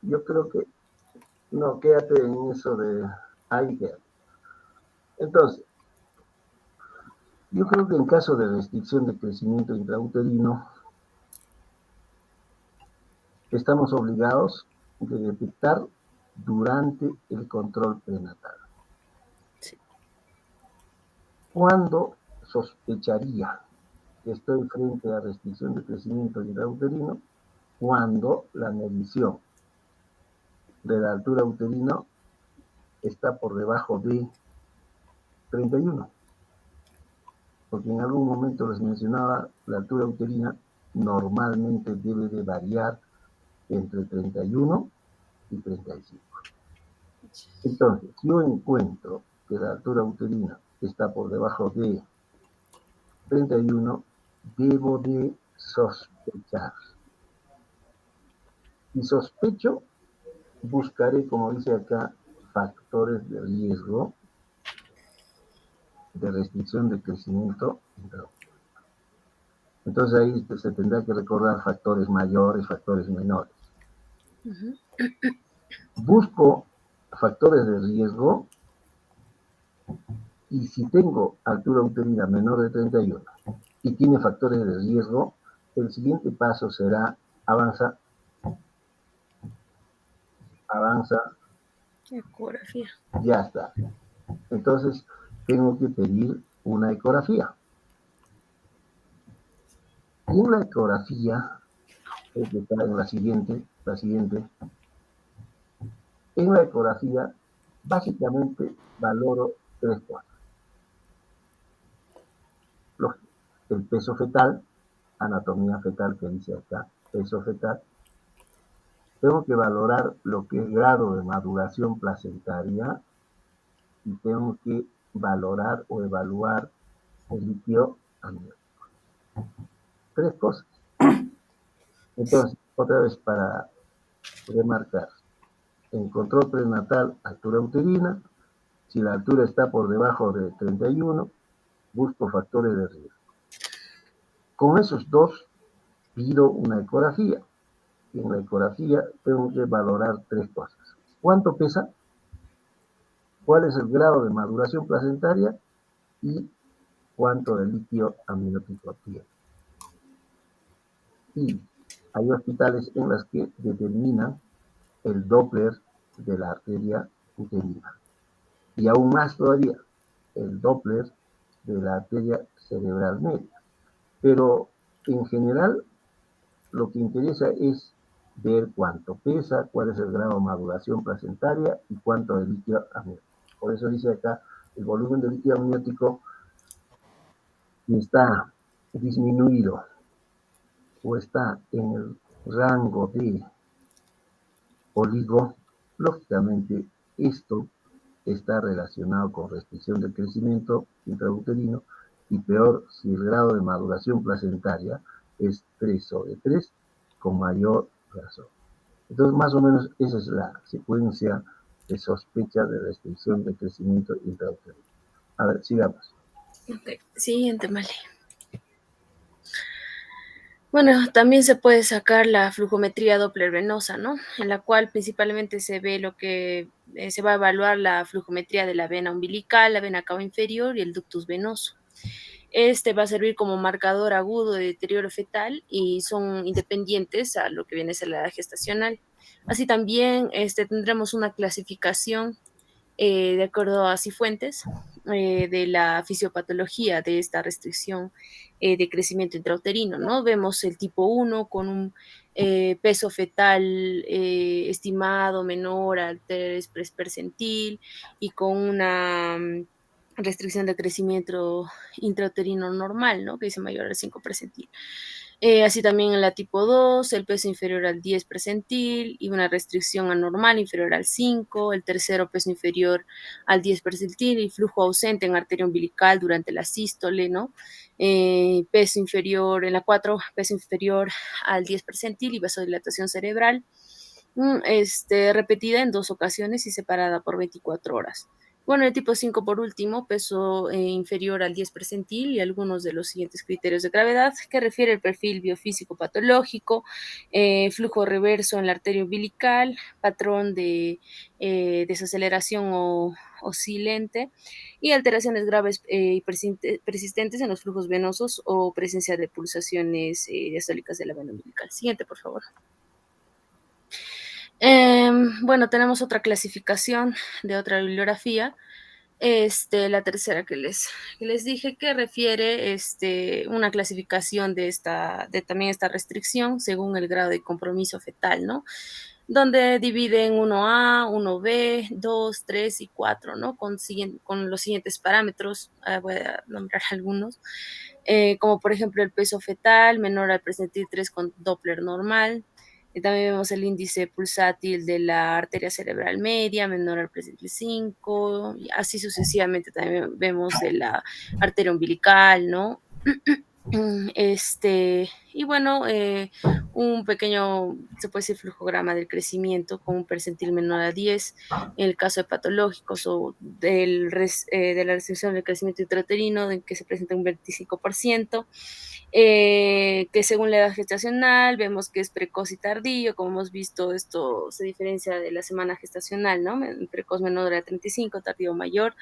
Speaker 2: Yo creo que no, quédate en eso de ahí, quédate. Entonces, yo creo que en caso de restricción de crecimiento intrauterino, estamos obligados de detectar durante el control prenatal.
Speaker 4: Sí.
Speaker 2: ¿Cuándo sospecharía que estoy frente a restricción de crecimiento intrauterino? Cuando la medición de la altura uterina está por debajo de 31. Porque en algún momento les mencionaba, la altura uterina normalmente debe de variar entre 31 y 35. Entonces, si yo encuentro que la altura uterina está por debajo de 31, debo de sospechar. Y sospecho, buscaré, como dice acá, factores de riesgo de restricción de crecimiento intrauterino. Entonces ahí se tendrá que recordar factores mayores, factores menores.
Speaker 4: Uh-huh.
Speaker 2: Busco factores de riesgo y si tengo altura uterina menor de 31 y tiene factores de riesgo, el siguiente paso será avanza.
Speaker 4: Ecografía.
Speaker 2: Ya está. Entonces tengo que pedir una ecografía. Y en la ecografía, que está en la siguiente, en la ecografía básicamente valoro tres cosas. El peso fetal, anatomía fetal que dice acá, peso fetal. Tengo que valorar lo que es grado de maduración placentaria y tengo que valorar o evaluar el líquido amniótico. Tres cosas. Entonces, otra vez para remarcar, en control prenatal, altura uterina, si la altura está por debajo de 31, busco factores de riesgo. Con esos dos, pido una ecografía. Y en la ecografía tengo que valorar tres cosas. ¿Cuánto pesa? ¿Cuál es el grado de maduración placentaria? Y cuánto de líquido amniótico tiene. Y hay hospitales en los que determinan el Doppler de la arteria uterina. Y aún más todavía, el Doppler de la arteria cerebral media. Pero en general, lo que interesa es ver cuánto pesa, cuál es el grado de maduración placentaria y cuánto de líquido amniótico. Por eso dice acá, el volumen de líquido amniótico Si está disminuido o está en el rango de oligo, lógicamente esto está relacionado con restricción del crecimiento intrauterino y peor si el grado de maduración placentaria es 3 sobre 3 con mayor razón. Entonces, más o menos esa es la secuencia de sospecha de restricción de crecimiento intrauterino. A ver, sigamos.
Speaker 4: Ok, siguiente, Male. Bueno, también se puede sacar la flujometría Doppler venosa, ¿no? En la cual principalmente se ve lo que se va a evaluar la flujometría de la vena umbilical, la vena cava inferior y el ductus venoso. Este va a servir como marcador agudo de deterioro fetal y son independientes a lo que viene a ser la edad gestacional. Así también tendremos una clasificación de acuerdo a Cifuentes, de la fisiopatología de esta restricción de crecimiento intrauterino, ¿no? Vemos el tipo 1 con un peso fetal estimado menor al 3 percentil y con una restricción de crecimiento intrauterino normal, ¿no? Que dice mayor al 5 percentil. Así también en la tipo 2, el peso inferior al 10 percentil y una restricción anormal inferior al 5, el tercero peso inferior al 10 percentil y flujo ausente en arteria umbilical durante la sístole, ¿no? Peso inferior, en la 4, peso inferior al 10 percentil y vasodilatación cerebral, repetida en 2 ocasiones y separada por 24 horas. Bueno, el tipo 5 por último, peso inferior al 10 percentil y algunos de los siguientes criterios de gravedad que refiere el perfil biofísico patológico, flujo reverso en la arteria umbilical, patrón de desaceleración o oscilante y alteraciones graves y persistentes en los flujos venosos o presencia de pulsaciones diastólicas de la vena umbilical. Siguiente, por favor. Bueno, tenemos otra clasificación de otra bibliografía. La tercera que les dije, que refiere una clasificación de también esta restricción según el grado de compromiso fetal, ¿no? Donde dividen 1A, 1B, 2, 3 y 4, ¿no? Con los siguientes parámetros, voy a nombrar algunos, como por ejemplo el peso fetal menor al percentil 3 con Doppler normal. También vemos el índice pulsátil de la arteria cerebral media, menor al percentil 5, y así sucesivamente. También vemos de la arteria umbilical, ¿no? Y bueno, un pequeño, se puede decir, flujograma del crecimiento con un percentil menor a 10 en el caso de patológicos o de la restricción del crecimiento intrauterino, en que se presenta un 25%, que según la edad gestacional vemos que es precoz y tardío. Como hemos visto, esto se diferencia de la semana gestacional, ¿no? Precoz menor a 35, tardío mayor.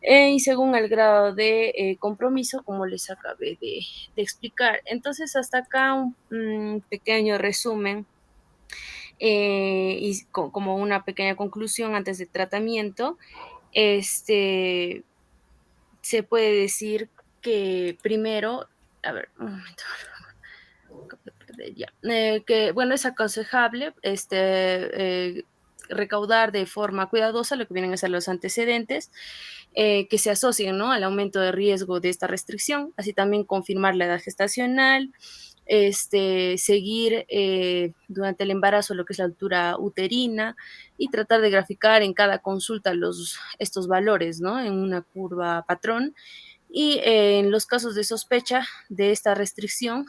Speaker 4: Y según el grado de compromiso, como les acabé de explicar. Entonces, hasta acá un pequeño resumen y como una pequeña conclusión antes del tratamiento. Se puede decir que primero, a ver, un momento, que bueno, es aconsejable recaudar de forma cuidadosa lo que vienen a ser los antecedentes que se asocien, ¿no?, al aumento de riesgo de esta restricción, así también confirmar la edad gestacional, seguir durante el embarazo lo que es la altura uterina y tratar de graficar en cada consulta estos valores, ¿no?, en una curva patrón. Y en los casos de sospecha de esta restricción,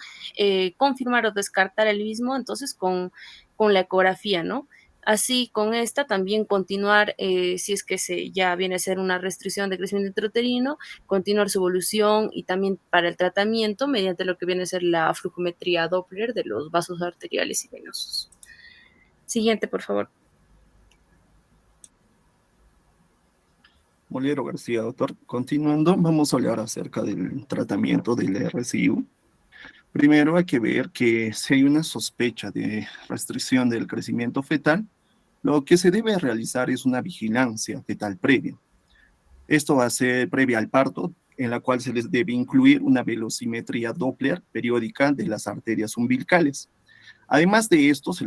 Speaker 4: confirmar o descartar el mismo, entonces con la ecografía, ¿no? Así, con esta también continuar, si es que ya viene a ser una restricción de crecimiento intrauterino, continuar su evolución y también para el tratamiento mediante lo que viene a ser la flujometría Doppler de los vasos arteriales y venosos. Siguiente, por favor.
Speaker 5: Moliero García, doctor. Continuando, vamos a hablar acerca del tratamiento del RCIU. Primero hay que ver que si hay una sospecha de restricción del crecimiento fetal, lo que se debe realizar es una vigilancia fetal previa. Esto va a ser previa al parto, en la cual se les debe incluir una velocimetría Doppler periódica de las arterias umbilicales. Además de esto, se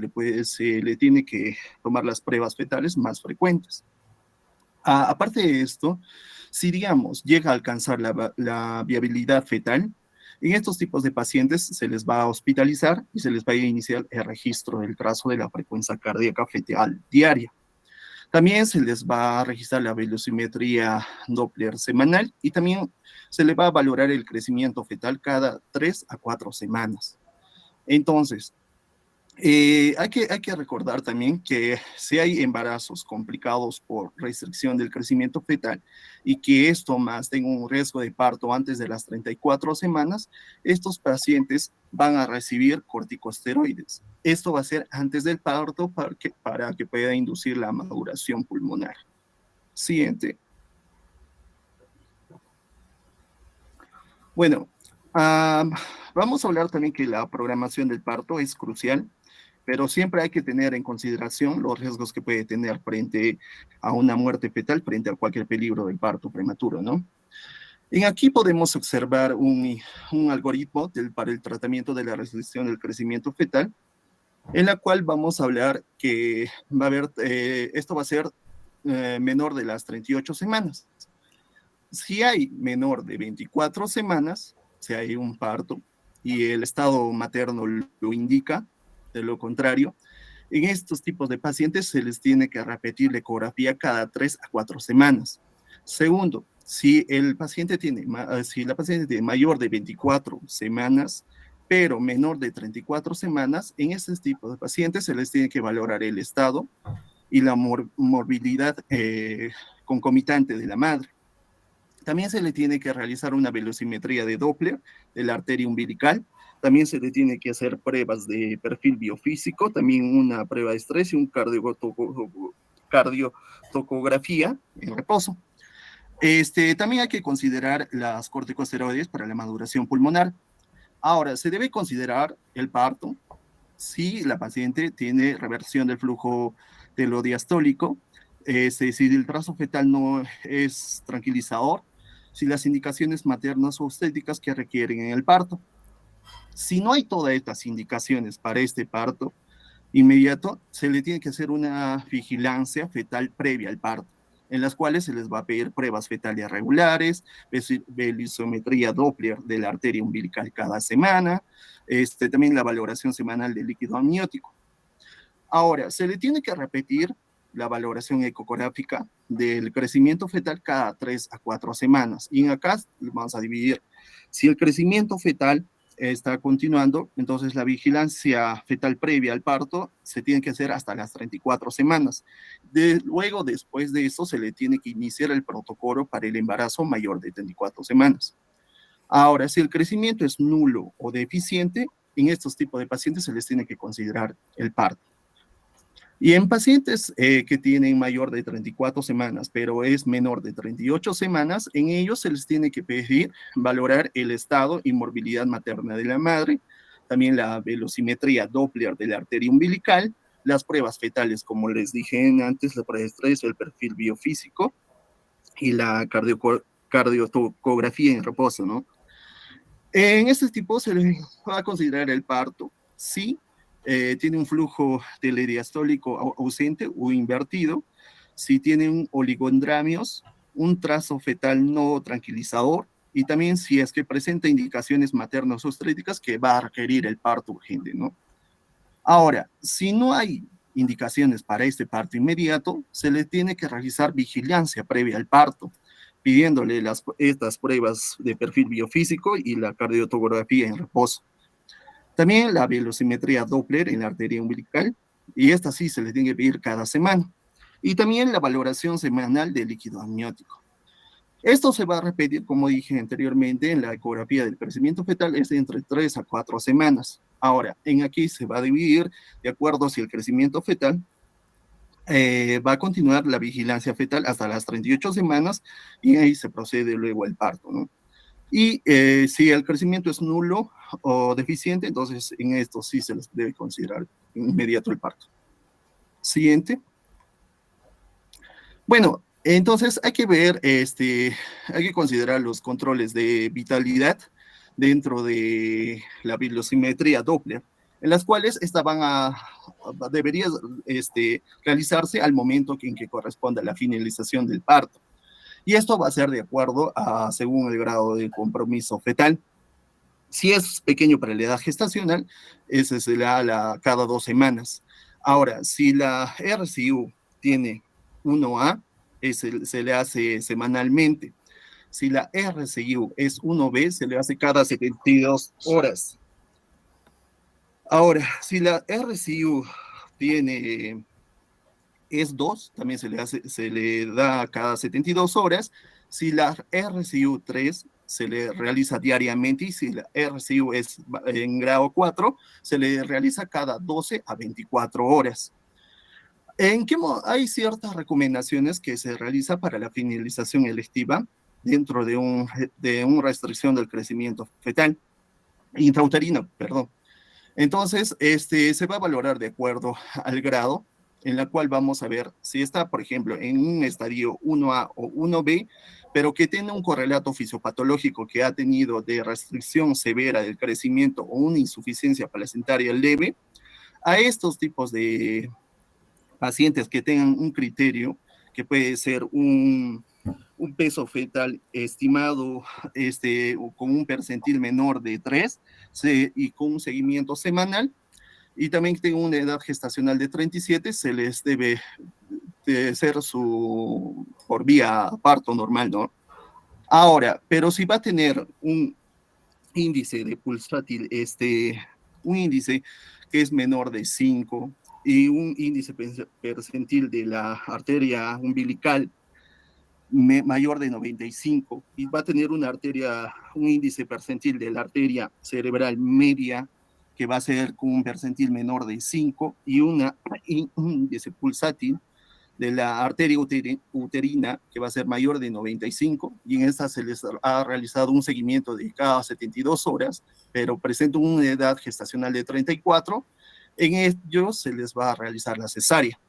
Speaker 5: le tiene que tomar las pruebas fetales más frecuentes. Aparte de esto, si digamos llega a alcanzar la viabilidad fetal, en estos tipos de pacientes se les va a hospitalizar y se les va a iniciar el registro del trazo de la frecuencia cardíaca fetal diaria. También se les va a registrar la velocimetría Doppler semanal y también se le va a valorar el crecimiento fetal cada 3 a 4 semanas. Entonces, hay que recordar también que si hay embarazos complicados por restricción del crecimiento fetal y que esto más tenga un riesgo de parto antes de las 34 semanas, estos pacientes van a recibir corticosteroides. Esto va a ser antes del parto para que pueda inducir la maduración pulmonar. Siguiente. Bueno, vamos a hablar también que la programación del parto es crucial, pero siempre hay que tener en consideración los riesgos que puede tener frente a una muerte fetal, frente a cualquier peligro del parto prematuro, ¿no? Aquí podemos observar un algoritmo para el tratamiento de la restricción del crecimiento fetal, en la cual vamos a hablar que va a haber, esto va a ser menor de las 38 semanas. Si hay menor de 24 semanas, si hay un parto y el estado materno lo indica, de lo contrario, en estos tipos de pacientes se les tiene que repetir la ecografía cada 3 a 4 semanas. Segundo, si la paciente tiene mayor de 24 semanas, pero menor de 34 semanas, en este tipo de pacientes se les tiene que valorar el estado y la morbilidad concomitante de la madre. También se le tiene que realizar una velocimetría de Doppler de la arteria umbilical. También se le tiene que hacer pruebas de perfil biofísico, también una prueba de estrés y un cardiotocografía en reposo. También hay que considerar las corticosteroides para la maduración pulmonar. Ahora, se debe considerar el parto si la paciente tiene reversión del flujo telodiastólico, si el trazo fetal no es tranquilizador, si las indicaciones maternas o obstétricas que requieren en el parto. Si no hay todas estas indicaciones para este parto inmediato, se le tiene que hacer una vigilancia fetal previa al parto, en las cuales se les va a pedir pruebas fetales regulares, velocimetría Doppler de la arteria umbilical cada semana, también la valoración semanal del líquido amniótico. Ahora, se le tiene que repetir la valoración ecográfica del crecimiento fetal cada 3 a 4 semanas. Y en acá vamos a dividir. Si el crecimiento fetal está continuando, entonces la vigilancia fetal previa al parto se tiene que hacer hasta las 34 semanas. Luego, después de eso, se le tiene que iniciar el protocolo para el embarazo mayor de 34 semanas. Ahora, si el crecimiento es nulo o deficiente, en estos tipos de pacientes se les tiene que considerar el parto. Y en pacientes que tienen mayor de 34 semanas, pero es menor de 38 semanas, en ellos se les tiene que pedir valorar el estado y morbilidad materna de la madre, también la velocimetría Doppler de la arteria umbilical, las pruebas fetales, como les dije antes, la prueba de estrés, el perfil biofísico y la cardiotocografía en reposo, ¿no? En este tipo se le va a considerar el parto, sí, tiene un flujo telediastólico ausente o invertido, si tiene un oligodramios, un trazo fetal no tranquilizador, y también si es que presenta indicaciones maternas obstétricas que va a requerir el parto urgente, ¿no? Ahora, si no hay indicaciones para este parto inmediato, se le tiene que realizar vigilancia previa al parto, pidiéndole estas pruebas de perfil biofísico y la cardiotografía en reposo. También la velocimetría Doppler en la arteria umbilical, y esta sí se le tiene que pedir cada semana. Y también la valoración semanal del líquido amniótico. Esto se va a repetir, como dije anteriormente, en la ecografía del crecimiento fetal, es de entre 3 a 4 semanas. Ahora, aquí se va a dividir de acuerdo si el crecimiento fetal va a continuar la vigilancia fetal hasta las 38 semanas y ahí se procede luego al parto, ¿no? Y si el crecimiento es nulo o deficiente, entonces en esto sí se les debe considerar inmediato el parto. Siguiente. Bueno, entonces hay que ver, hay que considerar los controles de vitalidad dentro de la velocimetría Doppler. en las cuales debería realizarse al momento en que corresponda la finalización del parto. Y esto va a ser de acuerdo según el grado de compromiso fetal. Si es pequeño para la edad gestacional, ese se le da cada 2 semanas. Ahora, si la RCU tiene 1A, se le hace semanalmente. Si la RCU es 1B, se le hace cada 72 horas. Ahora, si la RCU es 2, también se le da cada 72 horas. Si la RCU 3 se le realiza diariamente, y si la RCU es en grado 4, se le realiza cada 12 a 24 horas. Hay ciertas recomendaciones que se realiza para la finalización electiva dentro de una restricción del crecimiento fetal, intrauterino, perdón. Entonces, se va a valorar de acuerdo al grado en la cual vamos a ver si está, por ejemplo, en un estadio 1A o 1B, pero que tiene un correlato fisiopatológico que ha tenido de restricción severa del crecimiento o una insuficiencia placentaria leve. A estos tipos de pacientes que tengan un criterio, que puede ser un peso fetal estimado con un percentil menor de 3 y con un seguimiento semanal, y también tengo una edad gestacional de 37, se les debe de ser por vía parto normal, ¿no? Ahora, pero si va a tener un índice de pulsátil, un índice que es menor de 5 y un índice percentil de la arteria umbilical mayor de 95, y va a tener un índice percentil de la arteria cerebral media que va a ser con un percentil menor de 5 y un índice pulsátil de la arteria uterina que va a ser mayor de 95, y en esta se les ha realizado un seguimiento de cada 72 horas, pero presenta una edad gestacional de 34, en ellos se les va a realizar la cesárea.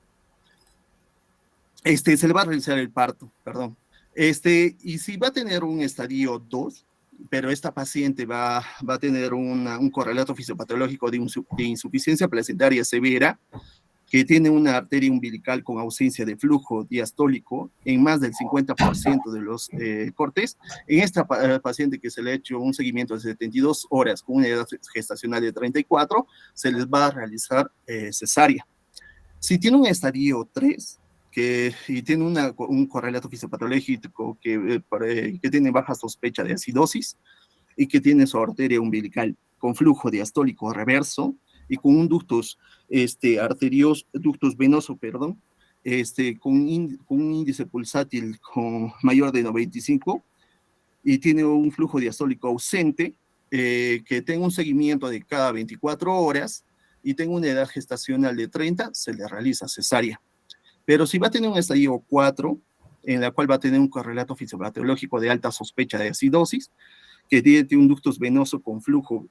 Speaker 5: Se le va a realizar el parto, perdón. Y si va a tener un estadio 2, pero esta paciente va a tener un correlato fisiopatológico de insuficiencia placentaria severa, que tiene una arteria umbilical con ausencia de flujo diastólico en más del 50% de los cortes. En esta paciente que se le ha hecho un seguimiento de 72 horas con una edad gestacional de 34, se les va a realizar cesárea. Si tiene un estadio 3, y tiene un correlato fisiopatológico que tiene baja sospecha de acidosis y que tiene su arteria umbilical con flujo diastólico reverso y con un ductus venoso, con un índice pulsátil mayor de 95 y tiene un flujo diastólico ausente, que tenga un seguimiento de cada 24 horas y tenga una edad gestacional de 30, se le realiza cesárea. Pero si va a tener un estadio 4, en la cual va a tener un correlato fisiopatológico de alta sospecha de acidosis, que tiene un ductus venoso con flujo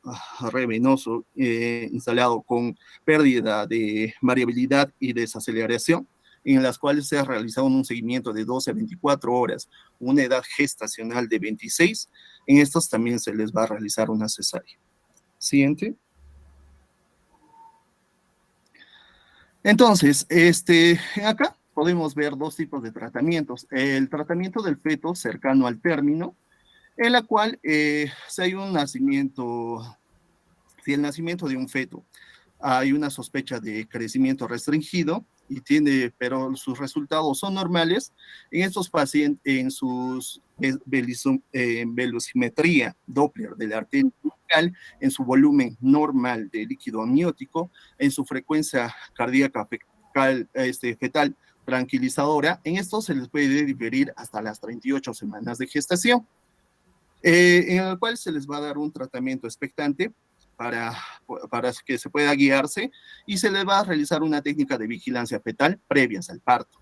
Speaker 5: revenoso instalado con pérdida de variabilidad y desaceleración, en las cuales se ha realizado un seguimiento de 12 a 24 horas, una edad gestacional de 26, en estos también se les va a realizar una cesárea. Siguiente. Entonces, acá podemos ver dos tipos de tratamientos. El tratamiento del feto cercano al término, en la cual si hay un nacimiento, si el nacimiento de un feto hay una sospecha de crecimiento restringido, pero sus resultados son normales, en estos pacientes, en sus velocimetría Doppler de la arteria umbilical, en su volumen normal de líquido amniótico, en su frecuencia cardíaca fetal tranquilizadora, en esto se les puede diferir hasta las 38 semanas de gestación, en el cual se les va a dar un tratamiento expectante para que se pueda guiarse, y se les va a realizar una técnica de vigilancia fetal previas al parto.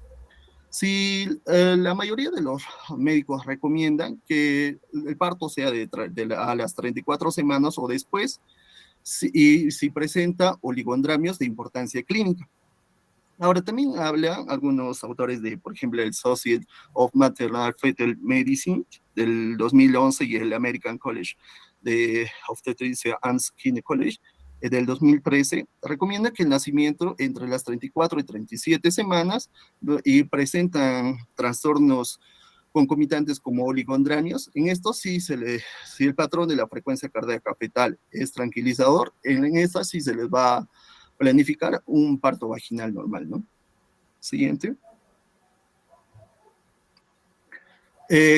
Speaker 5: Si la mayoría de los médicos recomiendan que el parto sea a las 34 semanas o después, si presenta oligodramios de importancia clínica. Ahora, también hablan algunos autores de, por ejemplo, el Society of Maternal Fetal Medicine del 2011 y el American College de Obstetricia and Gynecology del 2013 recomienda que el nacimiento entre las 34 y 37 semanas y presentan trastornos concomitantes como oligodramios. En esto sí si el patrón de la frecuencia cardíaca fetal es tranquilizador, en esta sí se les va a planificar un parto vaginal normal, ¿no? Siguiente.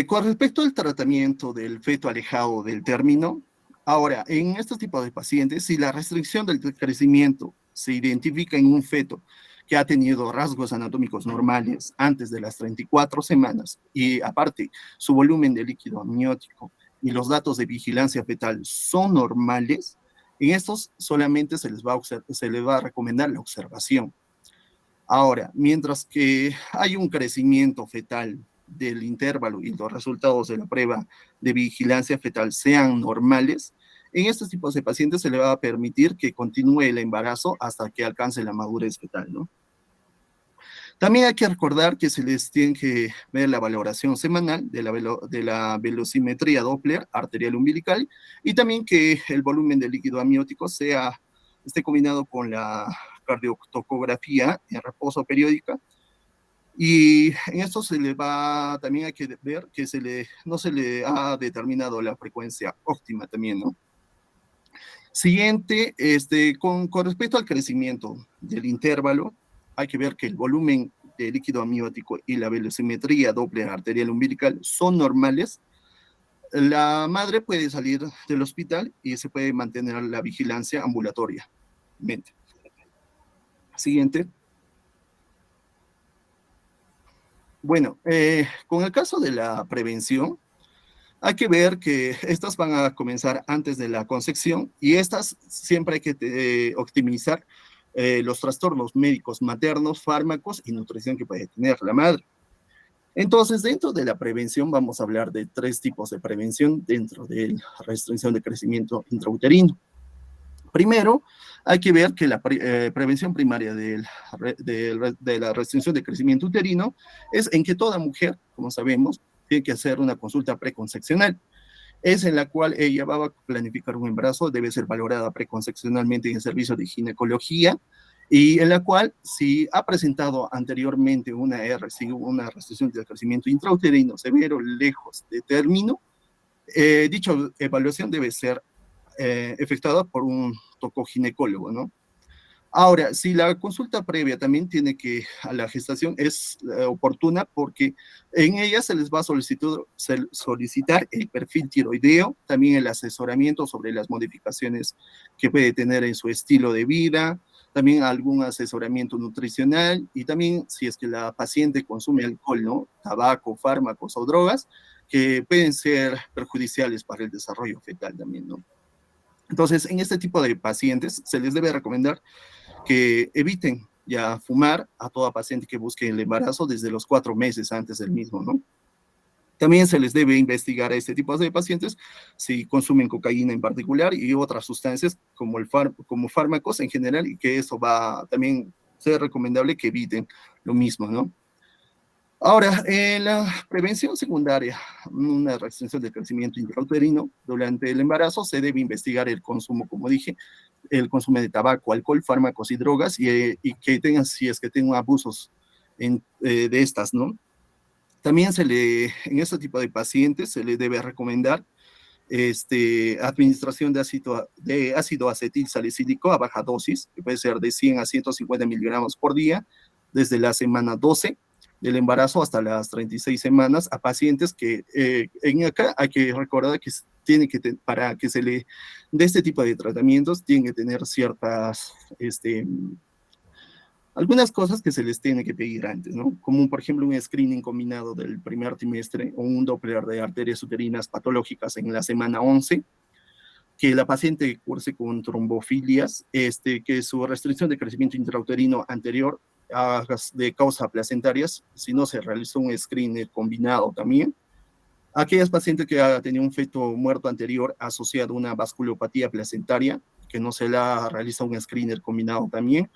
Speaker 5: Con respecto al tratamiento del feto alejado del término, ahora, en este tipo de pacientes, si la restricción del crecimiento se identifica en un feto que ha tenido rasgos anatómicos normales antes de las 34 semanas y aparte su volumen de líquido amniótico y los datos de vigilancia fetal son normales, en estos solamente se les va a recomendar la observación. Ahora, mientras que hay un crecimiento fetal del intervalo y los resultados de la prueba de vigilancia fetal sean normales, en estos tipos de pacientes se le va a permitir que continúe el embarazo hasta que alcance la madurez fetal, ¿no? También hay que recordar que se les tiene que ver la valoración semanal de la velocimetría Doppler arterial umbilical y también que el volumen de líquido amniótico esté combinado con la cardiotocografía en reposo periódica. Y en esto también hay que ver que no se le ha determinado la frecuencia óptima también, ¿no? Siguiente, con respecto al crecimiento del intervalo, hay que ver que el volumen de líquido amniótico y la velocimetría Doppler arterial umbilical son normales. La madre puede salir del hospital y se puede mantener la vigilancia ambulatoria. Siguiente. Bueno, con el caso de la prevención, hay que ver que estas van a comenzar antes de la concepción y estas siempre hay que optimizar los trastornos médicos maternos, fármacos y nutrición que puede tener la madre. Entonces, dentro de la prevención vamos a hablar de 3 tipos de prevención dentro de la restricción de crecimiento intrauterino. Primero, hay que ver que la prevención primaria de la restricción de crecimiento uterino es en que toda mujer, como sabemos, tiene que hacer una consulta preconcepcional. Es en la cual ella va a planificar un embarazo, debe ser valorada preconcepcionalmente en el servicio de ginecología, y en la cual, si ha presentado anteriormente una restricción del crecimiento intrauterino severo lejos de término, dicha evaluación debe ser efectuada por un tocoginecólogo, ¿no? Ahora, si la consulta previa también a la gestación es oportuna porque en ella se les va a solicitar el perfil tiroideo, también el asesoramiento sobre las modificaciones que puede tener en su estilo de vida, también algún asesoramiento nutricional y también si es que la paciente consume alcohol, ¿no? Tabaco, fármacos o drogas que pueden ser perjudiciales para el desarrollo fetal también, ¿no? Entonces, en este tipo de pacientes se les debe recomendar que eviten ya fumar a toda paciente que busque el embarazo desde los 4 meses antes del mismo, ¿no? También se les debe investigar a este tipo de pacientes si consumen cocaína en particular y otras sustancias como fármacos en general y que eso va a también ser recomendable que eviten lo mismo, ¿no? Ahora, en la prevención secundaria, una restricción del crecimiento intrauterino, durante el embarazo se debe investigar el consumo, como dije, el consumo de tabaco, alcohol, fármacos y drogas, y que si es que tengan abusos de estas, ¿no? También en este tipo de pacientes se le debe recomendar administración de ácido acetil salicílico a baja dosis, que puede ser de 100 a 150 miligramos por día, desde la semana 12 del embarazo hasta las 36 semanas a pacientes que en acá hay que recordar que para que se le dé este tipo de tratamientos tienen que tener ciertas algunas cosas que se les tiene que pedir antes, ¿no? Como por ejemplo un screening combinado del primer trimestre o un Doppler de arterias uterinas patológicas en la semana 11, que la paciente curse con trombofilias, que su restricción de crecimiento intrauterino anterior de causa placentarias, si no se realizó un screening combinado también. Aquellas pacientes que han tenido un feto muerto anterior asociado a una vasculopatía placentaria, que no se le ha realizado un screener combinado también,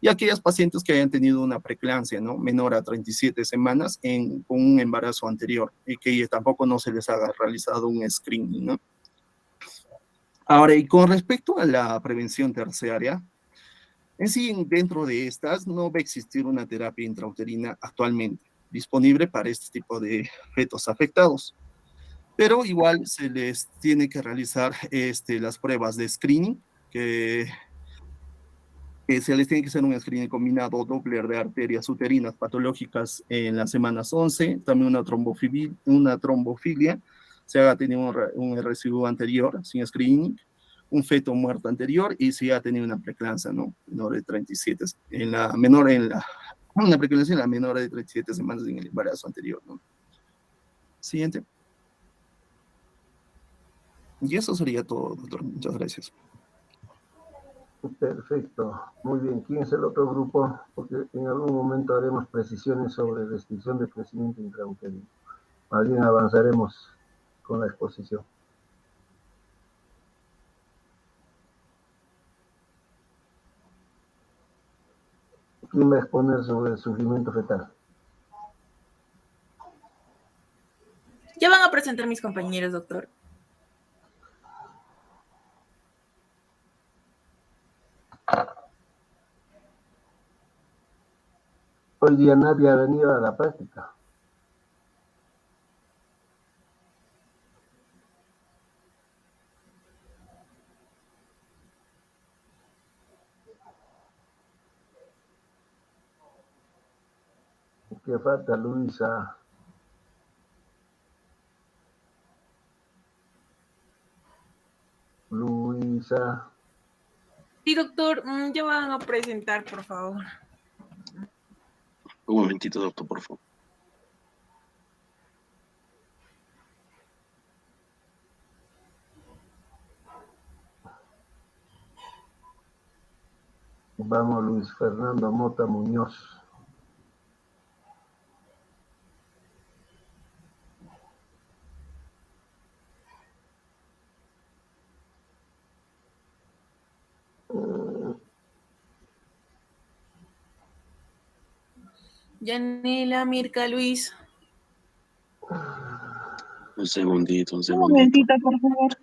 Speaker 5: y aquellas pacientes que hayan tenido una preeclampsia, ¿no? Menor a 37 semanas con un embarazo anterior y que tampoco no se les haya realizado un screening, ¿no? Ahora, y con respecto a la prevención terciaria, en sí, dentro de estas, no va a existir una terapia intrauterina actualmente disponible para este tipo de fetos afectados, pero igual se les tiene que realizar las pruebas de screening, que se les tiene que hacer un screening combinado Doppler de arterias uterinas patológicas en las semanas 11, también una trombofilia, se ha tenido un residuo anterior sin screening, un feto muerto anterior y si ha tenido una preeclampsia, ¿no? Menor de 37, una preeclampsia en la menor de 37 semanas en el embarazo anterior, ¿no? Siguiente. Y eso sería todo, doctor. Muchas gracias.
Speaker 2: Perfecto, muy bien. ¿Quién es el otro grupo? Porque en algún momento haremos precisiones sobre restricción de crecimiento intrauterino. Más bien avanzaremos con la exposición. ¿Quién va a exponer sobre el sufrimiento fetal?
Speaker 1: Ya van a presentar mis compañeros, doctor.
Speaker 2: Hoy día nadie ha venido a la práctica. ¿Qué falta, Luisa? Luisa.
Speaker 1: Sí, doctor, ya van a presentar, por favor.
Speaker 6: Un momentito, doctor, por favor.
Speaker 2: Vamos, Luis Fernando Mota Muñoz.
Speaker 1: Yanela, Mirka, Luis.
Speaker 6: Un segundito, un
Speaker 7: Un
Speaker 6: segundito.
Speaker 7: momentito, por favor.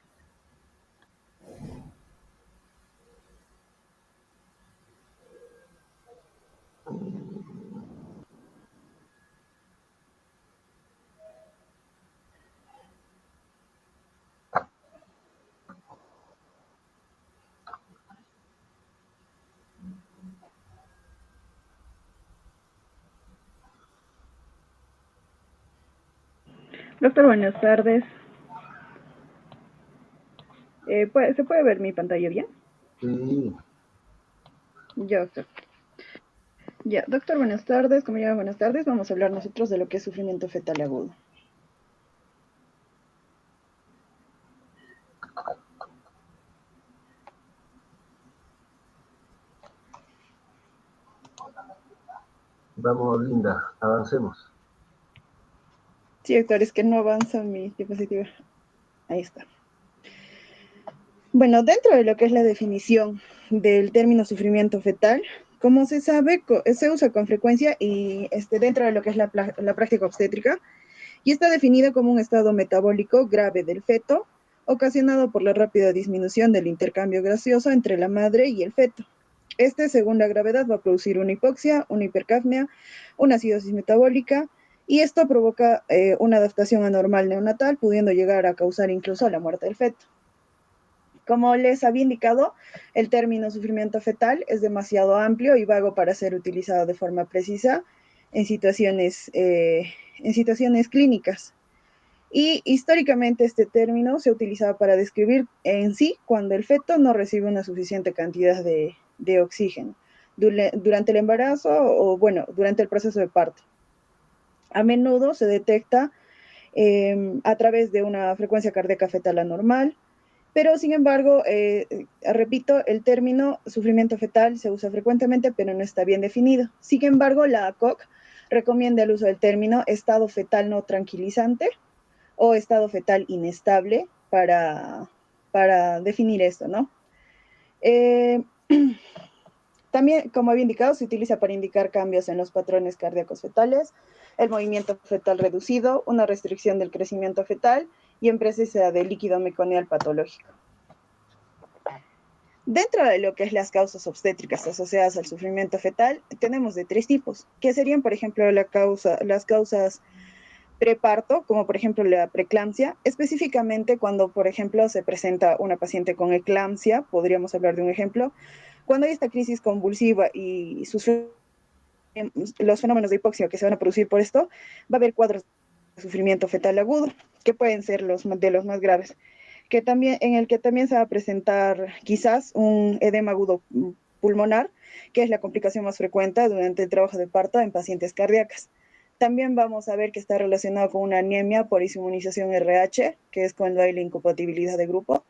Speaker 7: Doctor, buenas tardes. ¿Se puede ver mi pantalla bien?
Speaker 2: Sí.
Speaker 7: Ya, doctor. Ya, doctor, buenas tardes. Como ya, buenas tardes. Vamos a hablar nosotros de lo que es sufrimiento fetal agudo.
Speaker 2: Vamos, Linda, avancemos.
Speaker 7: Sí, doctor, es que no avanza mi diapositiva. Ahí está. Bueno, dentro de lo que es la definición del término sufrimiento fetal, como se sabe, se usa con frecuencia y dentro de lo que es la práctica obstétrica, y está definido como un estado metabólico grave del feto, ocasionado por la rápida disminución del intercambio gaseoso entre la madre y el feto. Según la gravedad, va a producir una hipoxia, una hipercapnia, una acidosis metabólica, y esto provoca una adaptación anormal neonatal, pudiendo llegar a causar incluso la muerte del feto. Como les había indicado, el término sufrimiento fetal es demasiado amplio y vago para ser utilizado de forma precisa en situaciones clínicas. Y históricamente este término se utilizaba para describir en sí cuando el feto no recibe una suficiente cantidad de oxígeno durante el embarazo o, bueno, durante el proceso de parto. A menudo se detecta a través de una frecuencia cardíaca fetal anormal, pero sin embargo, repito, el término sufrimiento fetal se usa frecuentemente, pero no está bien definido. Sin embargo, la ACOG recomienda el uso del término estado fetal no tranquilizante o estado fetal inestable para definir esto, ¿no? También, como había indicado, se utiliza para indicar cambios en los patrones cardíacos fetales, el movimiento fetal reducido, una restricción del crecimiento fetal y en presencia de líquido meconial patológico. Dentro de lo que es las causas obstétricas asociadas al sufrimiento fetal, tenemos de 3 tipos, que serían, por ejemplo, las causas preparto, como por ejemplo la preeclampsia, específicamente cuando, por ejemplo, se presenta una paciente con eclampsia, podríamos hablar de un ejemplo, cuando hay esta crisis convulsiva y los fenómenos de hipoxia que se van a producir por esto, va a haber cuadros de sufrimiento fetal agudo, que pueden ser de los más graves, en el que también se va a presentar quizás un edema agudo pulmonar, que es la complicación más frecuente durante el trabajo de parto en pacientes cardíacas. También vamos a ver que está relacionado con una anemia por inmunización RH, que es cuando hay la incompatibilidad de grupo.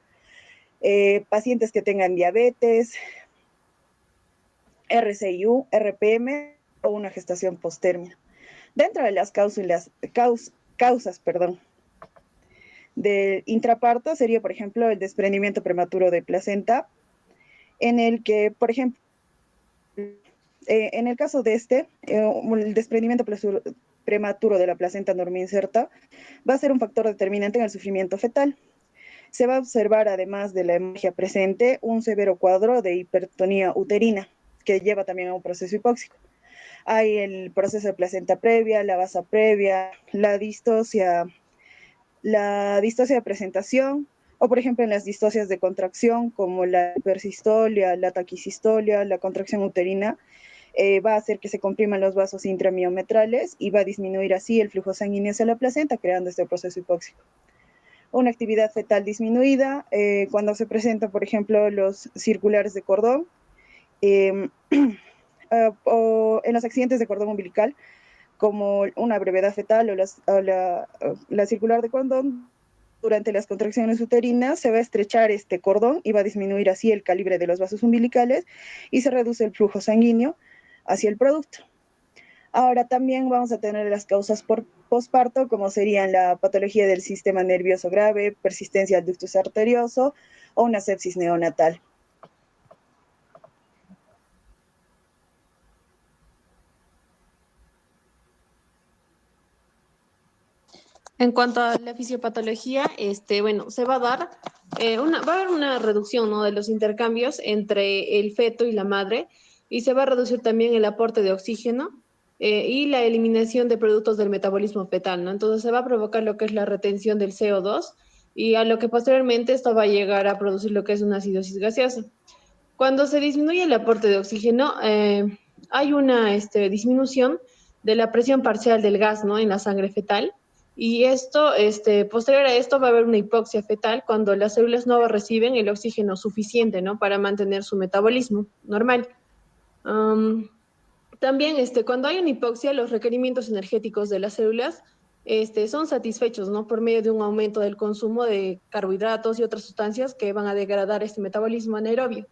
Speaker 7: Pacientes que tengan diabetes, RCIU, RPM o una gestación posttérmino. Dentro de las causas del intraparto sería, por ejemplo, el desprendimiento prematuro de placenta, en el que, por ejemplo, en el caso de el desprendimiento prematuro de la placenta normoinserta va a ser un factor determinante en el sufrimiento fetal. Se va a observar, además de la hemorragia presente, un severo cuadro de hipertonía uterina, que lleva también a un proceso hipóxico. Hay el proceso de placenta previa, la basa previa, la distocia de presentación, o por ejemplo en las distocias de contracción, como la hipersistolia, la taquisistolia, la contracción uterina, va a hacer que se compriman los vasos intramiometrales y va a disminuir así el flujo sanguíneo hacia la placenta, creando este proceso hipóxico. Una actividad fetal disminuida, cuando se presentan, por ejemplo, los circulares de cordón, eh, o en los accidentes de cordón umbilical, como una brevedad fetal o la circular de cordón, durante las contracciones uterinas se va a estrechar este cordón y va a disminuir así el calibre de los vasos umbilicales y se reduce el flujo sanguíneo hacia el producto. Ahora también vamos a tener las causas por posparto, como serían la patología del sistema nervioso grave, persistencia del ductus arterioso o una sepsis neonatal.
Speaker 8: En cuanto a la fisiopatología, bueno, se va a dar va a haber una reducción, ¿no?, de los intercambios entre el feto y la madre, y se va a reducir también el aporte de oxígeno y la eliminación de productos del metabolismo fetal, ¿no? Entonces se va a provocar lo que es la retención del CO2 y a lo que posteriormente esto va a llegar a producir lo que es una acidosis gaseosa. Cuando se disminuye el aporte de oxígeno, hay una disminución de la presión parcial del gas, ¿no?, en la sangre fetal. Y esto, posterior a esto, va a haber una hipoxia fetal cuando las células no reciben el oxígeno suficiente, ¿no?, para mantener su metabolismo normal. También, cuando hay una hipoxia, los requerimientos energéticos de las células son satisfechos, ¿no?, por medio de un aumento del consumo de carbohidratos y otras sustancias que van a degradar este metabolismo anaerobio.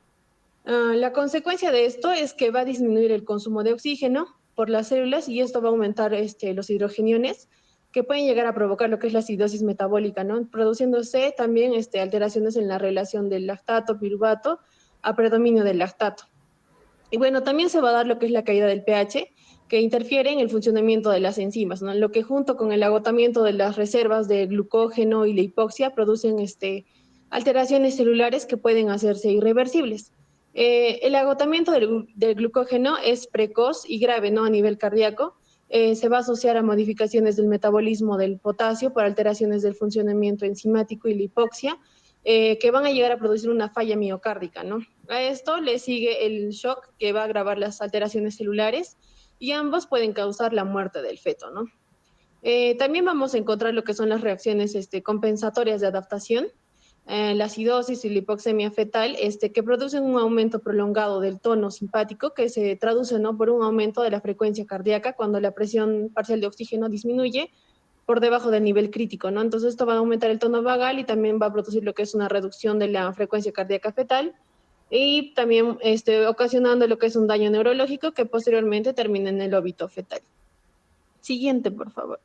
Speaker 8: La consecuencia de esto es que va a disminuir el consumo de oxígeno por las células y esto va a aumentar los hidrogeniones que pueden llegar a provocar lo que es la acidosis metabólica, ¿no?, produciéndose también alteraciones en la relación del lactato-piruvato a predominio del lactato. Y bueno, también se va a dar lo que es la caída del pH, que interfiere en el funcionamiento de las enzimas, ¿no?, lo que junto con el agotamiento de las reservas de glucógeno y la hipoxia producen alteraciones celulares que pueden hacerse irreversibles. El agotamiento del glucógeno es precoz y grave, ¿no?, a nivel cardíaco. Se va a asociar a modificaciones del metabolismo del potasio por alteraciones del funcionamiento enzimático y la hipoxia, que van a llegar a producir una falla miocárdica, ¿no? A esto le sigue el shock, que va a agravar las alteraciones celulares y ambos pueden causar la muerte del feto, ¿no? También vamos a encontrar lo que son las reacciones compensatorias de adaptación, la acidosis y la hipoxemia fetal, que producen un aumento prolongado del tono simpático que se traduce, ¿no?, por un aumento de la frecuencia cardíaca cuando la presión parcial de oxígeno disminuye por debajo del nivel crítico, ¿no? Entonces esto va a aumentar el tono vagal y también va a producir lo que es una reducción de la frecuencia cardíaca fetal y también ocasionando lo que es un daño neurológico que posteriormente termina en el óbito fetal. Siguiente, por favor.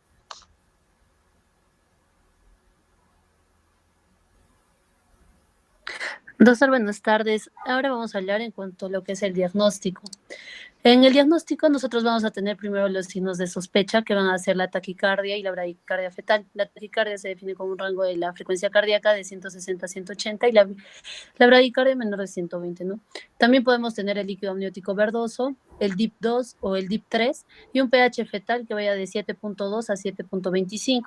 Speaker 9: Doctor, buenas tardes. Ahora vamos a hablar en cuanto a lo que es el diagnóstico. En el diagnóstico nosotros vamos a tener primero los signos de sospecha, que van a ser la taquicardia y la bradicardia fetal. La taquicardia se define como un rango de la frecuencia cardíaca de 160 a 180 y la bradicardia menor de 120, ¿no? También podemos tener el líquido amniótico verdoso, el DIP2 o el DIP3 y un pH fetal que vaya de 7.2 a 7.25.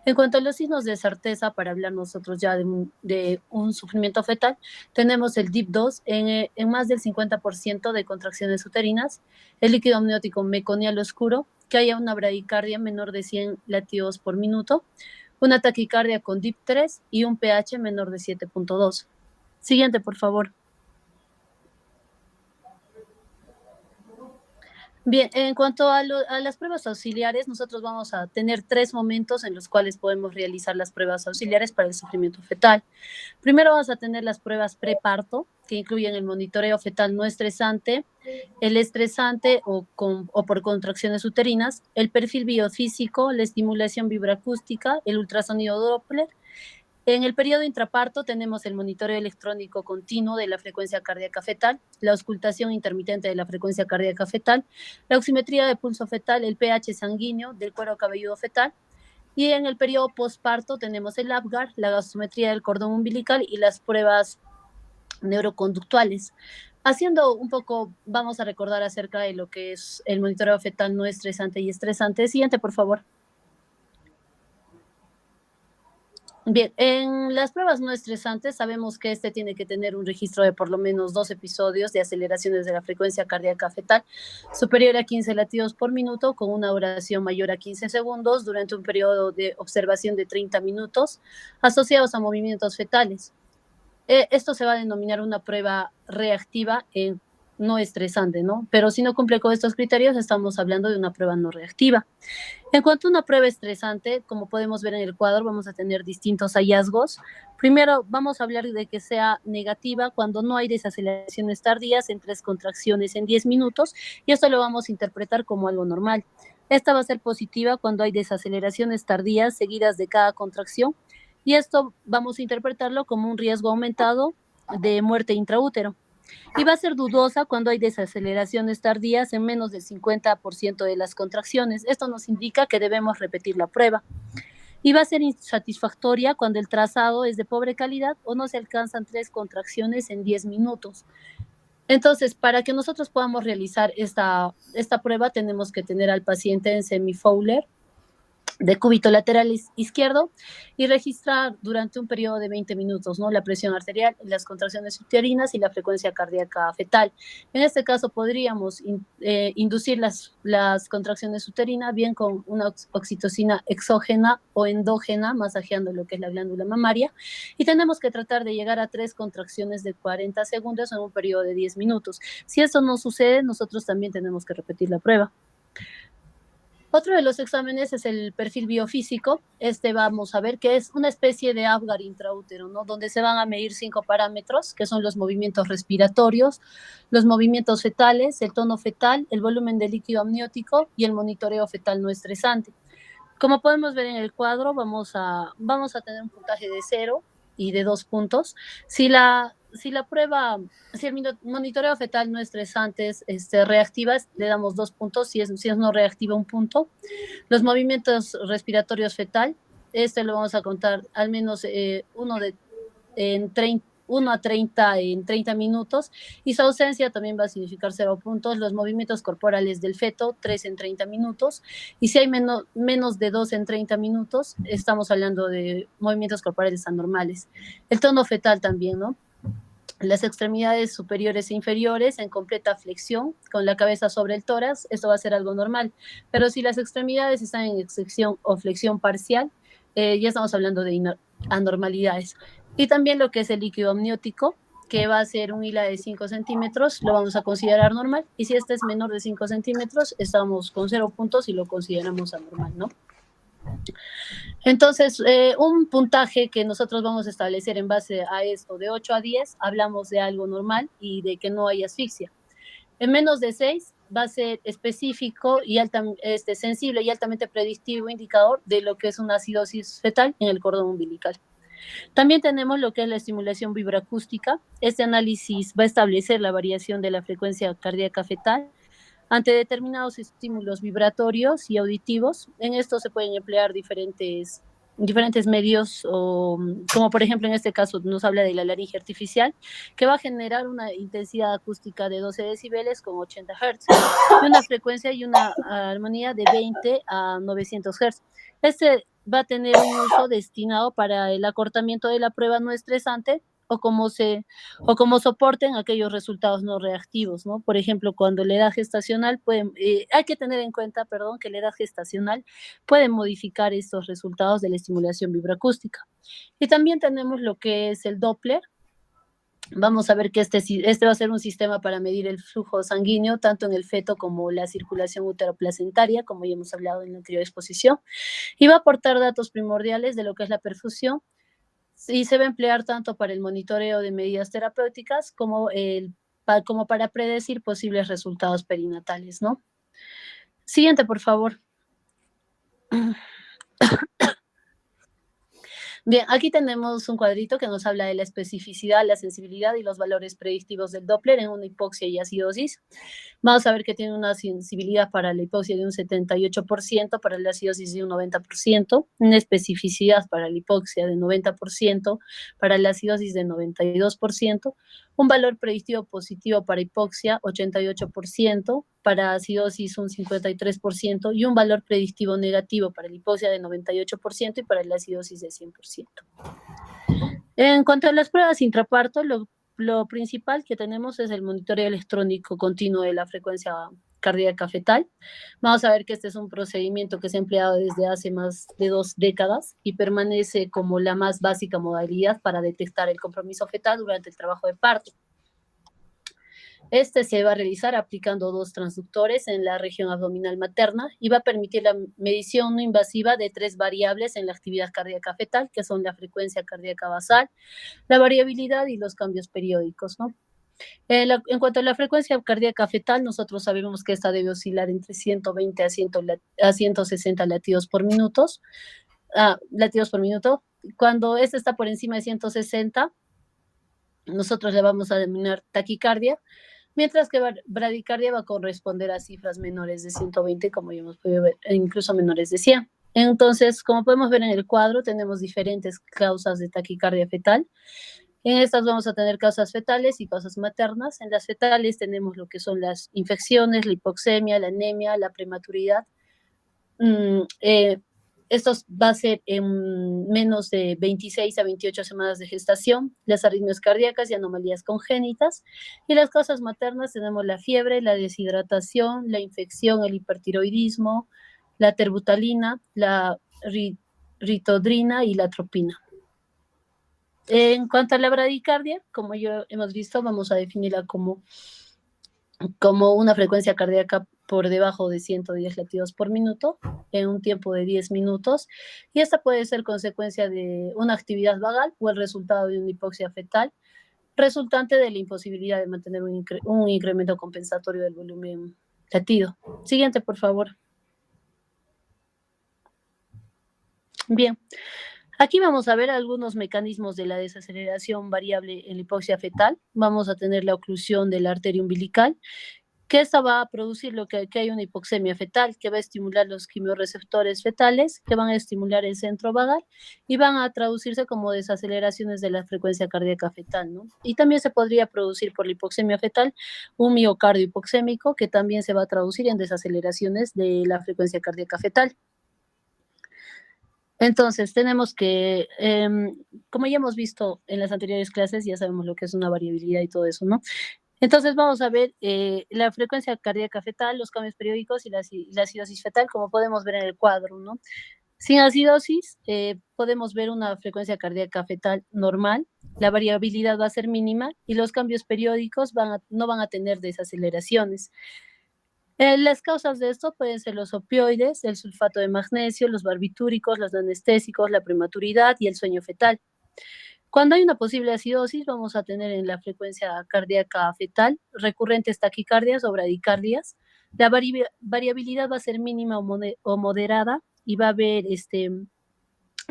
Speaker 9: En cuanto a los signos de certeza, para hablar nosotros ya de un sufrimiento fetal, tenemos el DIP2 en más del 50% de contracciones uterinas, el líquido amniótico meconial oscuro, que haya una bradicardia menor de 100 latidos por minuto, una taquicardia con DIP3 y un pH menor de 7.2. Siguiente, por favor. Bien, en cuanto a las pruebas auxiliares, nosotros vamos a tener 3 momentos en los cuales podemos realizar las pruebas auxiliares para el sufrimiento fetal. Primero vamos a tener las pruebas preparto, que incluyen el monitoreo fetal no estresante, el estresante o por contracciones uterinas, el perfil biofísico, la estimulación vibroacústica, el ultrasonido Doppler. En el periodo intraparto tenemos el monitoreo electrónico continuo de la frecuencia cardíaca fetal, la auscultación intermitente de la frecuencia cardíaca fetal, la oximetría de pulso fetal, el pH sanguíneo del cuero cabelludo fetal. Y en el periodo postparto tenemos el APGAR, la gasometría del cordón umbilical y las pruebas neuroconductuales. Haciendo un poco, vamos a recordar acerca de lo que es el monitoreo fetal no estresante y estresante. Siguiente, por favor. Bien, en las pruebas no estresantes sabemos que este tiene que tener un registro de por lo menos 2 episodios de aceleraciones de la frecuencia cardíaca fetal superior a 15 latidos por minuto con una duración mayor a 15 segundos durante un periodo de observación de 30 minutos asociados a movimientos fetales. Esto se va a denominar una prueba reactiva no estresante, ¿no? Pero si no cumple con estos criterios, estamos hablando de una prueba no reactiva. En cuanto a una prueba estresante, como podemos ver en el cuadro, vamos a tener distintos hallazgos. Primero, vamos a hablar de que sea negativa cuando no hay desaceleraciones tardías en 3 contracciones en 10 minutos, y esto lo vamos a interpretar como algo normal. Esta va a ser positiva cuando hay desaceleraciones tardías seguidas de cada contracción, y esto vamos a interpretarlo como un riesgo aumentado de muerte intraútero. Y va a ser dudosa cuando hay desaceleraciones tardías en menos del 50% de las contracciones. Esto nos indica que debemos repetir la prueba. Y va a ser insatisfactoria cuando el trazado es de pobre calidad o no se alcanzan 3 contracciones en 10 minutos. Entonces, para que nosotros podamos realizar esta prueba, tenemos que tener al paciente en semi-Fowler de cúbito lateral izquierdo y registrar durante un periodo de 20 minutos, ¿no? La presión arterial, las contracciones uterinas y la frecuencia cardíaca fetal. En este caso podríamos inducir las contracciones uterinas bien con una oxitocina exógena o endógena, masajeando lo que es la glándula mamaria, y tenemos que tratar de llegar a 3 contracciones de 40 segundos en un periodo de 10 minutos. Si esto no sucede, nosotros también tenemos que repetir la prueba. Otro de los exámenes es el perfil biofísico. Vamos a ver que es una especie de APGAR intraútero, ¿no? Donde se van a medir 5 parámetros, que son los movimientos respiratorios, los movimientos fetales, el tono fetal, el volumen de líquido amniótico y el monitoreo fetal no estresante. Como podemos ver en el cuadro, vamos a tener un puntaje de 0 y de 2 puntos. Si el monitoreo fetal no estresante es reactiva, le damos 2 puntos, si es no reactiva, 1 punto. Los movimientos respiratorios fetal, lo vamos a contar al menos 1 a 30 en 30 minutos, y su ausencia también va a significar 0 puntos. Los movimientos corporales del feto, 3 en 30 minutos, y si hay menos de 2 en 30 minutos, estamos hablando de movimientos corporales anormales. El tono fetal también, ¿no? Las extremidades superiores e inferiores en completa flexión, con la cabeza sobre el tórax, esto va a ser algo normal. Pero si las extremidades están en extensión o flexión parcial, ya estamos hablando de anormalidades. Y también lo que es el líquido amniótico, que va a ser un hila de 5 centímetros, lo vamos a considerar normal. Y si este es menor de 5 centímetros, estamos con 0 puntos y lo consideramos anormal, ¿no? Entonces, un puntaje que nosotros vamos a establecer en base a esto, de 8 a 10, hablamos de algo normal y de que no hay asfixia. En menos de 6 va a ser específico y sensible y altamente predictivo indicador de lo que es una acidosis fetal en el cordón umbilical. También tenemos lo que es la estimulación vibroacústica. Este análisis va a establecer la variación de la frecuencia cardíaca fetal ante determinados estímulos vibratorios y auditivos. En esto se pueden emplear diferentes medios, como por ejemplo en este caso nos habla de la laringe artificial, que va a generar una intensidad acústica de 12 decibeles con 80 Hz, y una frecuencia y una armonía de 20 a 900 Hz. Este va a tener un uso destinado para el acortamiento de la prueba no estresante o como soporten aquellos resultados no reactivos, ¿no? Por ejemplo, cuando la edad gestacional hay que tener en cuenta, perdón, que la edad gestacional puede modificar estos resultados de la estimulación vibroacústica. Y también tenemos lo que es el Doppler. Vamos a ver que este va a ser un sistema para medir el flujo sanguíneo, tanto en el feto como la circulación uteroplacentaria, como ya hemos hablado en la anterior exposición, y va a aportar datos primordiales de lo que es la perfusión, y se va a emplear tanto para el monitoreo de medidas terapéuticas como para predecir posibles resultados perinatales, ¿no? Siguiente, por favor. Bien, aquí tenemos un cuadrito que nos habla de la especificidad, la sensibilidad y los valores predictivos del Doppler en una hipoxia y acidosis. Vamos a ver que tiene una sensibilidad para la hipoxia de un 78%, para la acidosis de un 90%, una especificidad para la hipoxia de 90%, para la acidosis de 92%, un valor predictivo positivo para hipoxia 88%, para acidosis un 53% y un valor predictivo negativo para la hipoxia de 98% y para la acidosis de 100%. En cuanto a las pruebas intraparto, lo principal que tenemos es el monitoreo electrónico continuo de la frecuencia cardíaca fetal. Vamos a ver que este es un procedimiento que se ha empleado desde hace más de 2 décadas y permanece como la más básica modalidad para detectar el compromiso fetal durante el trabajo de parto. Este se va a realizar aplicando 2 transductores en la región abdominal materna y va a permitir la medición no invasiva de 3 variables en la actividad cardíaca fetal, que son la frecuencia cardíaca basal, la variabilidad y los cambios periódicos, ¿no? En cuanto a la frecuencia cardíaca fetal, nosotros sabemos que esta debe oscilar entre 120 a 160 latidos por minuto. Cuando esta está por encima de 160, nosotros le vamos a denominar taquicardia, mientras que bradicardia va a corresponder a cifras menores de 120, como ya hemos podido ver, e incluso menores de 100. Entonces, como podemos ver en el cuadro, tenemos diferentes causas de taquicardia fetal. En estas vamos a tener causas fetales y causas maternas. En las fetales tenemos lo que son las infecciones, la hipoxemia, la anemia, la prematuridad. Esto va a ser en menos de 26 a 28 semanas de gestación, las arritmias cardíacas y anomalías congénitas. Y las causas maternas tenemos la fiebre, la deshidratación, la infección, el hipertiroidismo, la terbutalina, la ritodrina y la atropina. En cuanto a la bradicardia, como ya hemos visto, vamos a definirla como una frecuencia cardíaca por debajo de 110 latidos por minuto en un tiempo de 10 minutos, y esta puede ser consecuencia de una actividad vagal o el resultado de una hipoxia fetal resultante de la imposibilidad de mantener un incremento compensatorio del volumen latido. Siguiente, por favor. Bien. Aquí vamos a ver algunos mecanismos de la desaceleración variable en la hipoxia fetal. Vamos a tener la oclusión de la arteria umbilical, que esta va a producir que hay una hipoxemia fetal, que va a estimular los quimiorreceptores fetales, que van a estimular el centro vagal y van a traducirse como desaceleraciones de la frecuencia cardíaca fetal, ¿no? Y también se podría producir por la hipoxemia fetal un miocardio hipoxémico, que también se va a traducir en desaceleraciones de la frecuencia cardíaca fetal. Entonces, tenemos que, como ya hemos visto en las anteriores clases, ya sabemos lo que es una variabilidad y todo eso, ¿no? Entonces, vamos a ver la frecuencia cardíaca fetal, los cambios periódicos y la acidosis fetal, como podemos ver en el cuadro, ¿no? Sin acidosis, podemos ver una frecuencia cardíaca fetal normal, la variabilidad va a ser mínima y los cambios periódicos no van a tener desaceleraciones. Las causas de esto pueden ser los opioides, el sulfato de magnesio, los barbitúricos, los anestésicos, la prematuridad y el sueño fetal. Cuando hay una posible acidosis, vamos a tener en la frecuencia cardíaca fetal recurrentes taquicardias o bradicardias. La variabilidad va a ser mínima o moderada y va a haber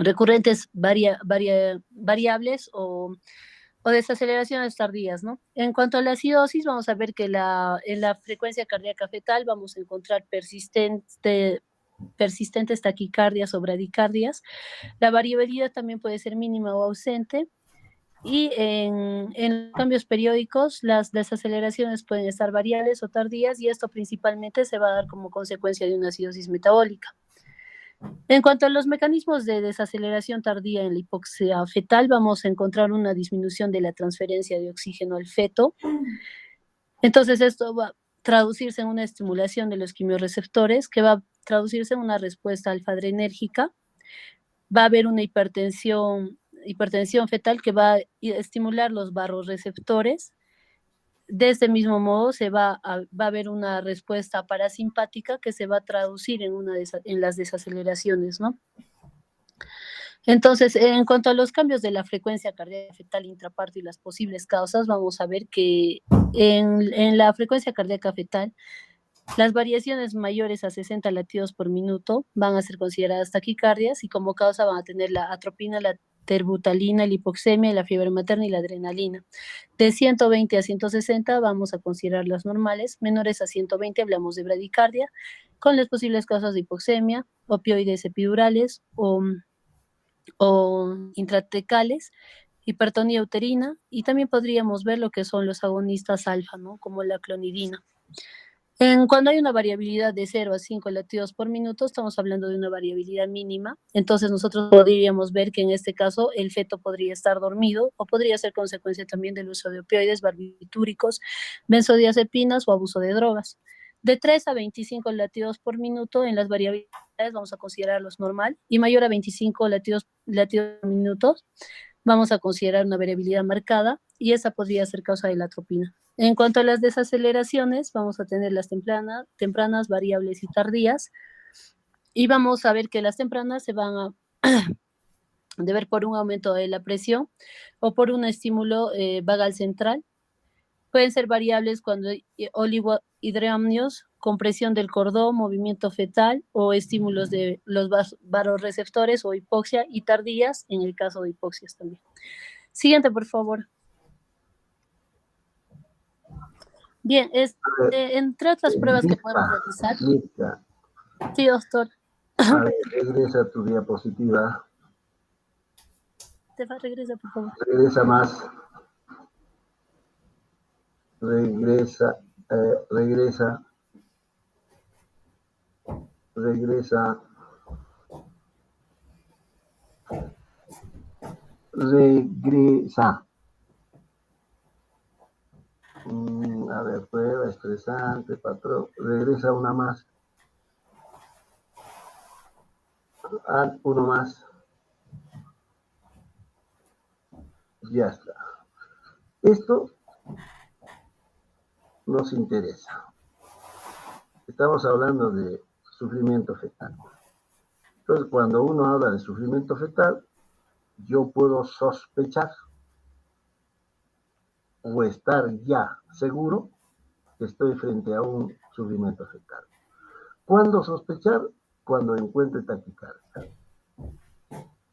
Speaker 9: recurrentes variables o desaceleraciones tardías, ¿no? En cuanto a la acidosis, vamos a ver que en la frecuencia cardíaca fetal vamos a encontrar persistentes taquicardias o bradicardias. La variabilidad también puede ser mínima o ausente. Y en cambios periódicos, las desaceleraciones pueden estar variables o tardías, y esto principalmente se va a dar como consecuencia de una acidosis metabólica. En cuanto a los mecanismos de desaceleración tardía en la hipoxia fetal, vamos a encontrar una disminución de la transferencia de oxígeno al feto. Entonces, esto va a traducirse en una estimulación de los quimiorreceptores, que va a traducirse en una respuesta alfa-adrenérgica. Va a haber una hipertensión fetal que va a estimular los barroreceptores. De este mismo modo, va a haber una respuesta parasimpática que se va a traducir en las desaceleraciones, ¿no? Entonces, en cuanto a los cambios de la frecuencia cardíaca fetal intraparto y las posibles causas, vamos a ver que en la frecuencia cardíaca fetal, las variaciones mayores a 60 latidos por minuto van a ser consideradas taquicardias, y como causa van a tener la atropina, la terbutalina, la hipoxemia, la fiebre materna y la adrenalina. De 120 a 160 vamos a considerar las normales, menores a 120 hablamos de bradicardia, con las posibles causas de hipoxemia, opioides epidurales o intratecales, hipertonía uterina, y también podríamos ver lo que son los agonistas alfa, ¿no? Como la clonidina. Cuando hay una variabilidad de 0 a 5 latidos por minuto, estamos hablando de una variabilidad mínima. Entonces nosotros podríamos ver que en este caso el feto podría estar dormido, o podría ser consecuencia también del uso de opioides, barbitúricos, benzodiazepinas o abuso de drogas. De 3 a 25 latidos por minuto en las variabilidades vamos a considerarlos normal, y mayor a 25 latidos por minuto vamos a considerar una variabilidad marcada, y esa podría ser causa de la atropina. En cuanto a las desaceleraciones, vamos a tener las tempranas, variables y tardías, y vamos a ver que las tempranas se van a deber por un aumento de la presión o por un estímulo vagal central. Pueden ser variables cuando hay oligohidramnios, compresión del cordón, movimiento fetal o estímulos de los vasoreceptores o hipoxia, y tardías en el caso de hipoxias también. Siguiente, por favor. Bien, entre otras pruebas que podemos realizar. Sí, doctor.
Speaker 2: A ver, regresa a tu diapositiva.
Speaker 9: Regresa, por favor.
Speaker 2: Regresa más. Regresa. Regresa. A ver, prueba, estresante, patrón. Regresa una más. Uno más. Ya está. Esto nos interesa. Estamos hablando de sufrimiento fetal. Entonces, cuando uno habla de sufrimiento fetal, yo puedo sospechar o estar ya seguro que estoy frente a un sufrimiento fetal. ¿Cuándo sospechar? Cuando encuentre taquicardia.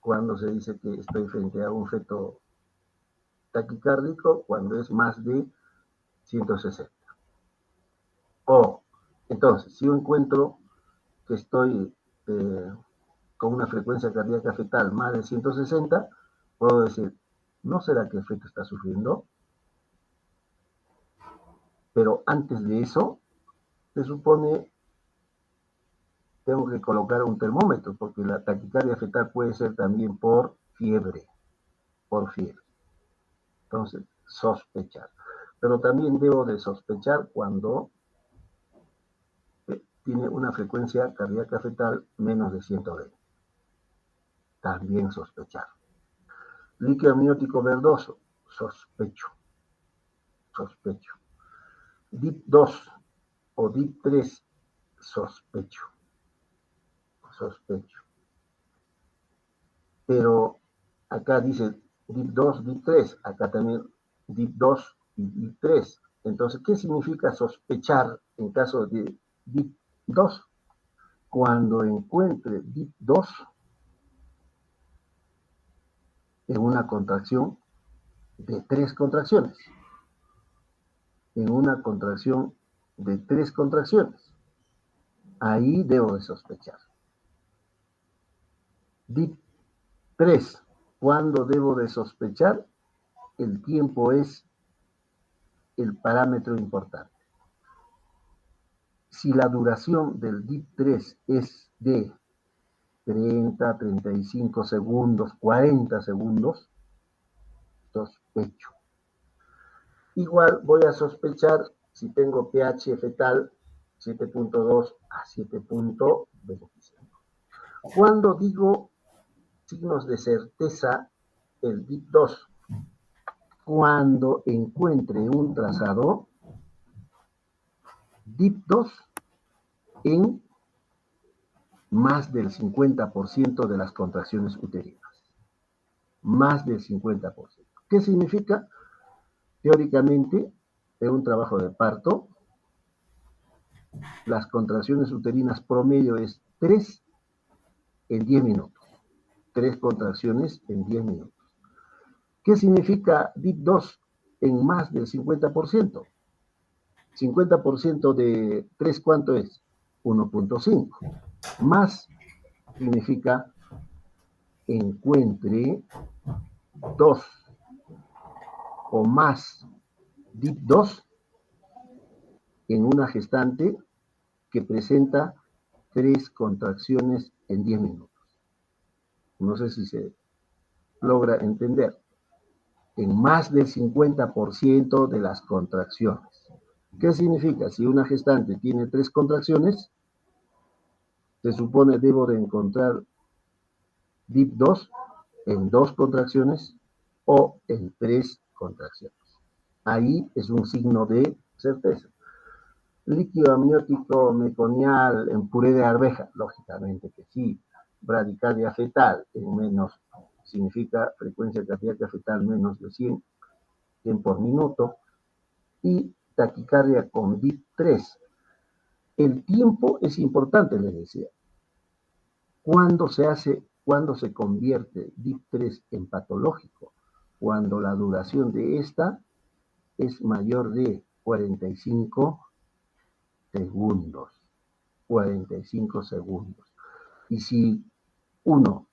Speaker 2: Cuando se dice que estoy frente a un feto taquicárdico, cuando es más de 160. O, entonces, si yo encuentro que estoy con una frecuencia cardíaca fetal más de 160, puedo decir, ¿no será que el feto está sufriendo? Pero antes de eso, se supone, tengo que colocar un termómetro, porque la taquicardia fetal puede ser también por fiebre. Entonces, sospechar. Pero también debo de sospechar cuando tiene una frecuencia cardíaca fetal menos de 120. También sospechar. Líquido amniótico verdoso, sospecho. DIP2 o DIP3, sospecho. Pero acá dice DIP2, DIP3, acá también DIP2 y DIP3. Entonces, ¿qué significa sospechar en caso de DIP2? Cuando encuentre DIP2, en una contracción de 3 contracciones. En una contracción de 3 contracciones. Ahí debo de sospechar. DIP 3. ¿Cuándo debo de sospechar? El tiempo es el parámetro importante. Si la duración del DIP 3 es de 30, 35 segundos, 40 segundos, sospecho. Igual voy a sospechar si tengo pH fetal 7.2 a 7.25. Cuando digo signos de certeza, el DIP 2, cuando encuentre un trazado DIP 2 en más del 50% de las contracciones uterinas. Más del 50%. ¿Qué significa? Teóricamente, en un trabajo de parto, las contracciones uterinas promedio es 3 en 10 minutos. 3 contracciones en 10 minutos. ¿Qué significa DIP 2 en más del 50%? 50% de 3, ¿cuánto es? 1.5. Más significa encuentre 2 o más DIP 2 en una gestante que presenta 3 contracciones en 10 minutos. No sé si se logra entender. En más del 50% de las contracciones. ¿Qué significa? Si una gestante tiene 3 contracciones, se supone debo de encontrar DIP 2 en 2 contracciones o en 3 contracciones. Ahí es un signo de certeza. Líquido amniótico meconial en puré de arveja, lógicamente que sí. Bradicardia fetal en menos, significa frecuencia cardíaca fetal menos de 100 por minuto, y taquicardia con DIP 3. El tiempo es importante, les decía. ¿Cuándo se convierte DIP 3 en patológico? Cuando la duración de esta es mayor de 45 segundos. 45 segundos. Y si uno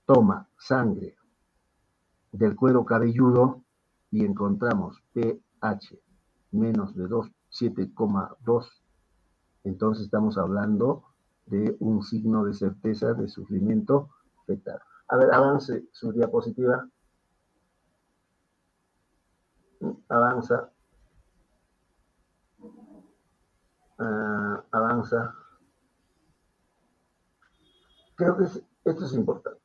Speaker 2: toma sangre del cuero cabelludo y encontramos pH menos de 7,2, entonces estamos hablando de un signo de certeza de sufrimiento fetal. A ver, avance su diapositiva. Avanza. Avanza. Creo que esto es importante.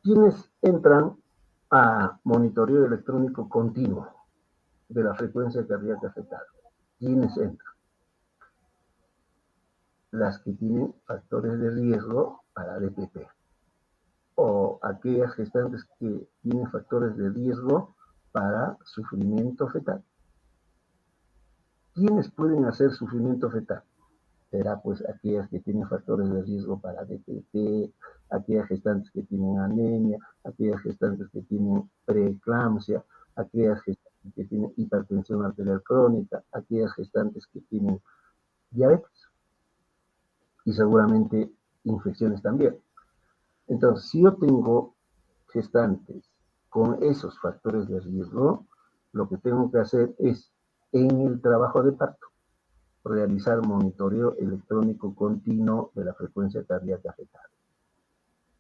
Speaker 2: Quienes entran a monitoreo electrónico continuo de la frecuencia cardíaca fetal. ¿Quiénes entran? Las que tienen factores de riesgo para DPP o aquellas gestantes que tienen factores de riesgo para sufrimiento fetal. ¿Quiénes pueden hacer sufrimiento fetal? Será pues aquellas que tienen factores de riesgo para DPP, aquellas gestantes que tienen anemia, aquellas gestantes que tienen preeclampsia, aquellas gestantes que tienen hipertensión arterial crónica, aquellas gestantes que tienen diabetes y seguramente infecciones también. Entonces, si yo tengo gestantes con esos factores de riesgo, lo que tengo que hacer es, en el trabajo de parto, realizar monitoreo electrónico continuo de la frecuencia cardíaca fetal.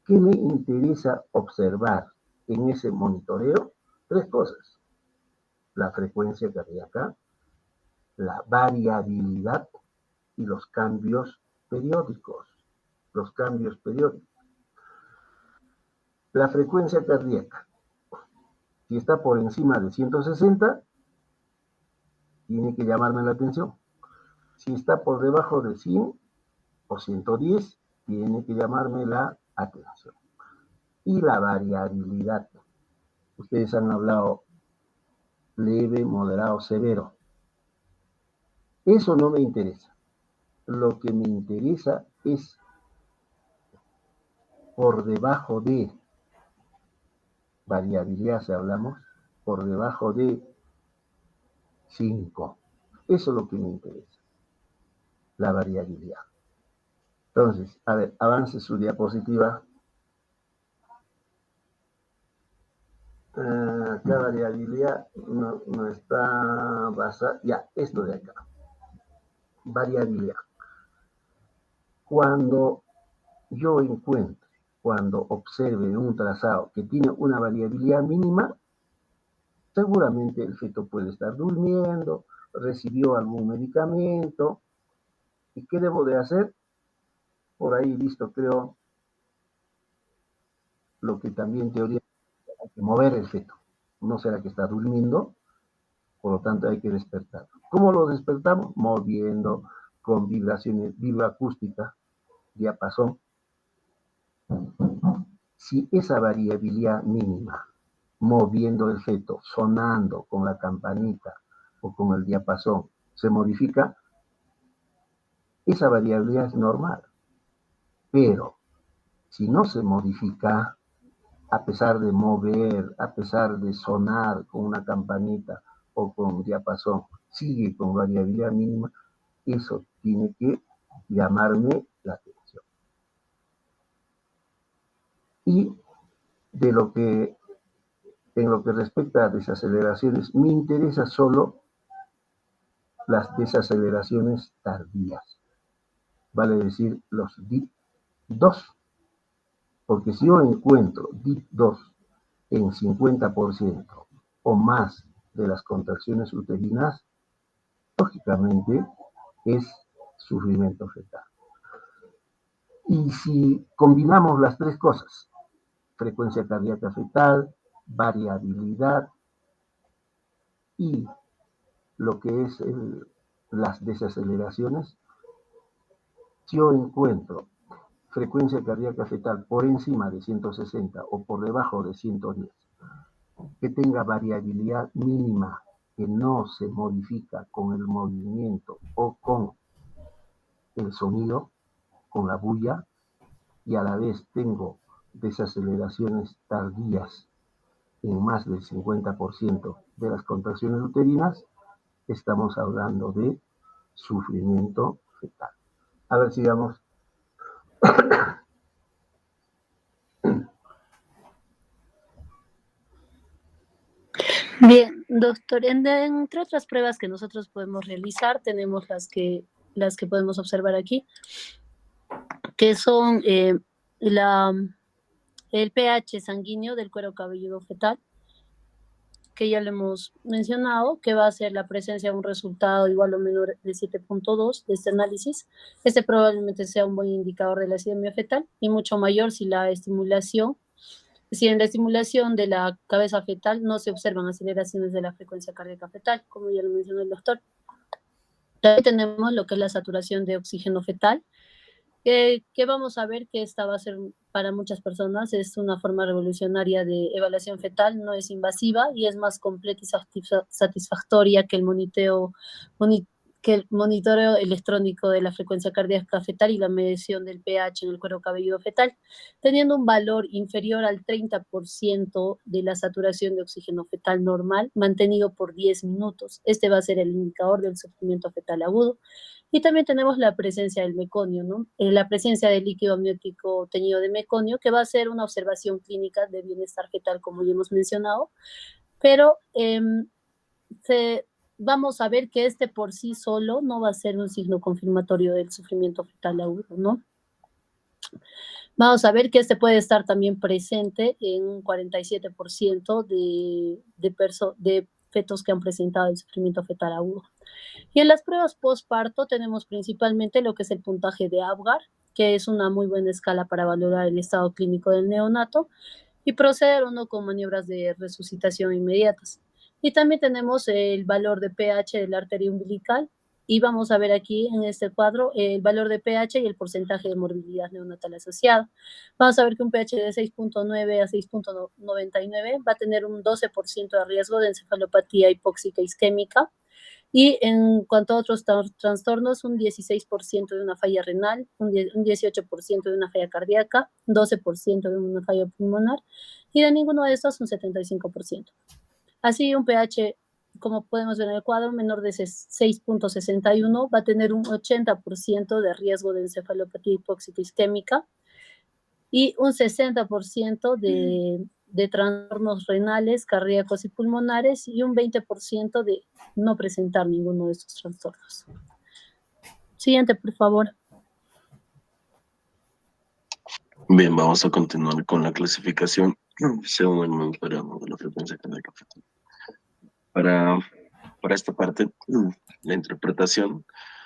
Speaker 2: ¿Qué me interesa observar en ese monitoreo? 3 cosas. La frecuencia cardíaca, la variabilidad y los cambios periódicos. Los cambios periódicos. La frecuencia cardíaca, si está por encima de 160, tiene que llamarme la atención. Si está por debajo de 100 o 110, tiene que llamarme la atención. Y la variabilidad. Ustedes han hablado leve, moderado, severo. Eso no me interesa. Lo que me interesa es por debajo de variabilidad, si hablamos, por debajo de 5. Eso es lo que me interesa, la variabilidad. Entonces, a ver, avance su diapositiva. La variabilidad no está basada, ya, esto de acá. Variabilidad. Cuando yo encuentre, cuando observe un trazado que tiene una variabilidad mínima, seguramente el feto puede estar durmiendo, recibió algún medicamento. ¿Y qué debo de hacer? Por ahí visto, creo, lo que también teoría hay que mover el feto. No será que está durmiendo, por lo tanto hay que despertarlo. ¿Cómo lo despertamos? Moviendo con vibraciones, vibroacústica, diapasón. Si esa variabilidad mínima, moviendo el feto, sonando con la campanita o con el diapasón, se modifica, esa variabilidad es normal. Pero si no se modifica, a pesar de mover, a pesar de sonar con una campanita o con diapasón, sigue con variabilidad mínima, eso tiene que llamarme la atención. Y de lo que, en lo que respecta a desaceleraciones, me interesa solo las desaceleraciones tardías, vale decir los DIP2, porque si yo encuentro DIP2 en 50% o más de las contracciones uterinas, lógicamente es sufrimiento fetal. Y si combinamos las tres cosas, frecuencia cardíaca fetal, variabilidad y lo que es las desaceleraciones, si yo encuentro frecuencia cardíaca fetal por encima de 160 o por debajo de 110, que tenga variabilidad mínima, que no se modifica con el movimiento o con el sonido, con la bulla, y a la vez tengo desaceleraciones tardías en más del 50% de las contracciones uterinas, estamos hablando de sufrimiento fetal. A ver, sigamos.
Speaker 9: Bien, doctor, entre otras pruebas que nosotros podemos realizar, tenemos las que podemos observar aquí, que son el pH sanguíneo del cuero cabelludo fetal, que ya lo hemos mencionado, que va a ser la presencia de un resultado igual o menor de 7.2 de este análisis. Este probablemente sea un buen indicador de la acidemia fetal y mucho mayor si la estimulación, si en la estimulación de la cabeza fetal no se observan aceleraciones de la frecuencia cardíaca fetal, como ya lo mencionó el doctor. También tenemos lo que es la saturación de oxígeno fetal, que vamos a ver que esta va a ser para muchas personas, es una forma revolucionaria de evaluación fetal, no es invasiva y es más completa y satisfactoria que el monitoreo electrónico de la frecuencia cardíaca fetal y la medición del pH en el cuero cabelludo fetal, teniendo un valor inferior al 30% de la saturación de oxígeno fetal normal, mantenido por 10 minutos. Este va a ser el indicador del sufrimiento fetal agudo. Y también tenemos la presencia del meconio, ¿no? La presencia del líquido amniótico teñido de meconio, que va a ser una observación clínica de bienestar fetal, como ya hemos mencionado, pero vamos a ver que este por sí solo no va a ser un signo confirmatorio del sufrimiento fetal agudo, ¿no? Vamos a ver que este puede estar también presente en un 47% de fetos que han presentado el sufrimiento fetal agudo. Y en las pruebas postparto tenemos principalmente lo que es el puntaje de Apgar, que es una muy buena escala para valorar el estado clínico del neonato y proceder o no con maniobras de resucitación inmediatas. Y también tenemos el valor de pH de la arteria umbilical y vamos a ver aquí en este cuadro el valor de pH y el porcentaje de morbilidad neonatal asociada. Vamos a ver que un pH de 6.9 a 6.99 va a tener un 12% de riesgo de encefalopatía hipóxica isquémica Y en cuanto a otros trastornos, un 16% de una falla renal, un 18% de una falla cardíaca, 12% de una falla pulmonar, y de ninguno de estos un 75%. Así, un pH, como podemos ver en el cuadro, menor de 6.61 va a tener un 80% de riesgo de encefalopatía hipóxica isquémica y un 60% de trastornos renales, cardíacos y pulmonares, y un 20% de no presentar ninguno de estos trastornos. Siguiente, por favor.
Speaker 6: Bien, vamos a continuar con la clasificación según el monitoreo de la frecuencia cardíaca fetal. Para esta parte, la interpretación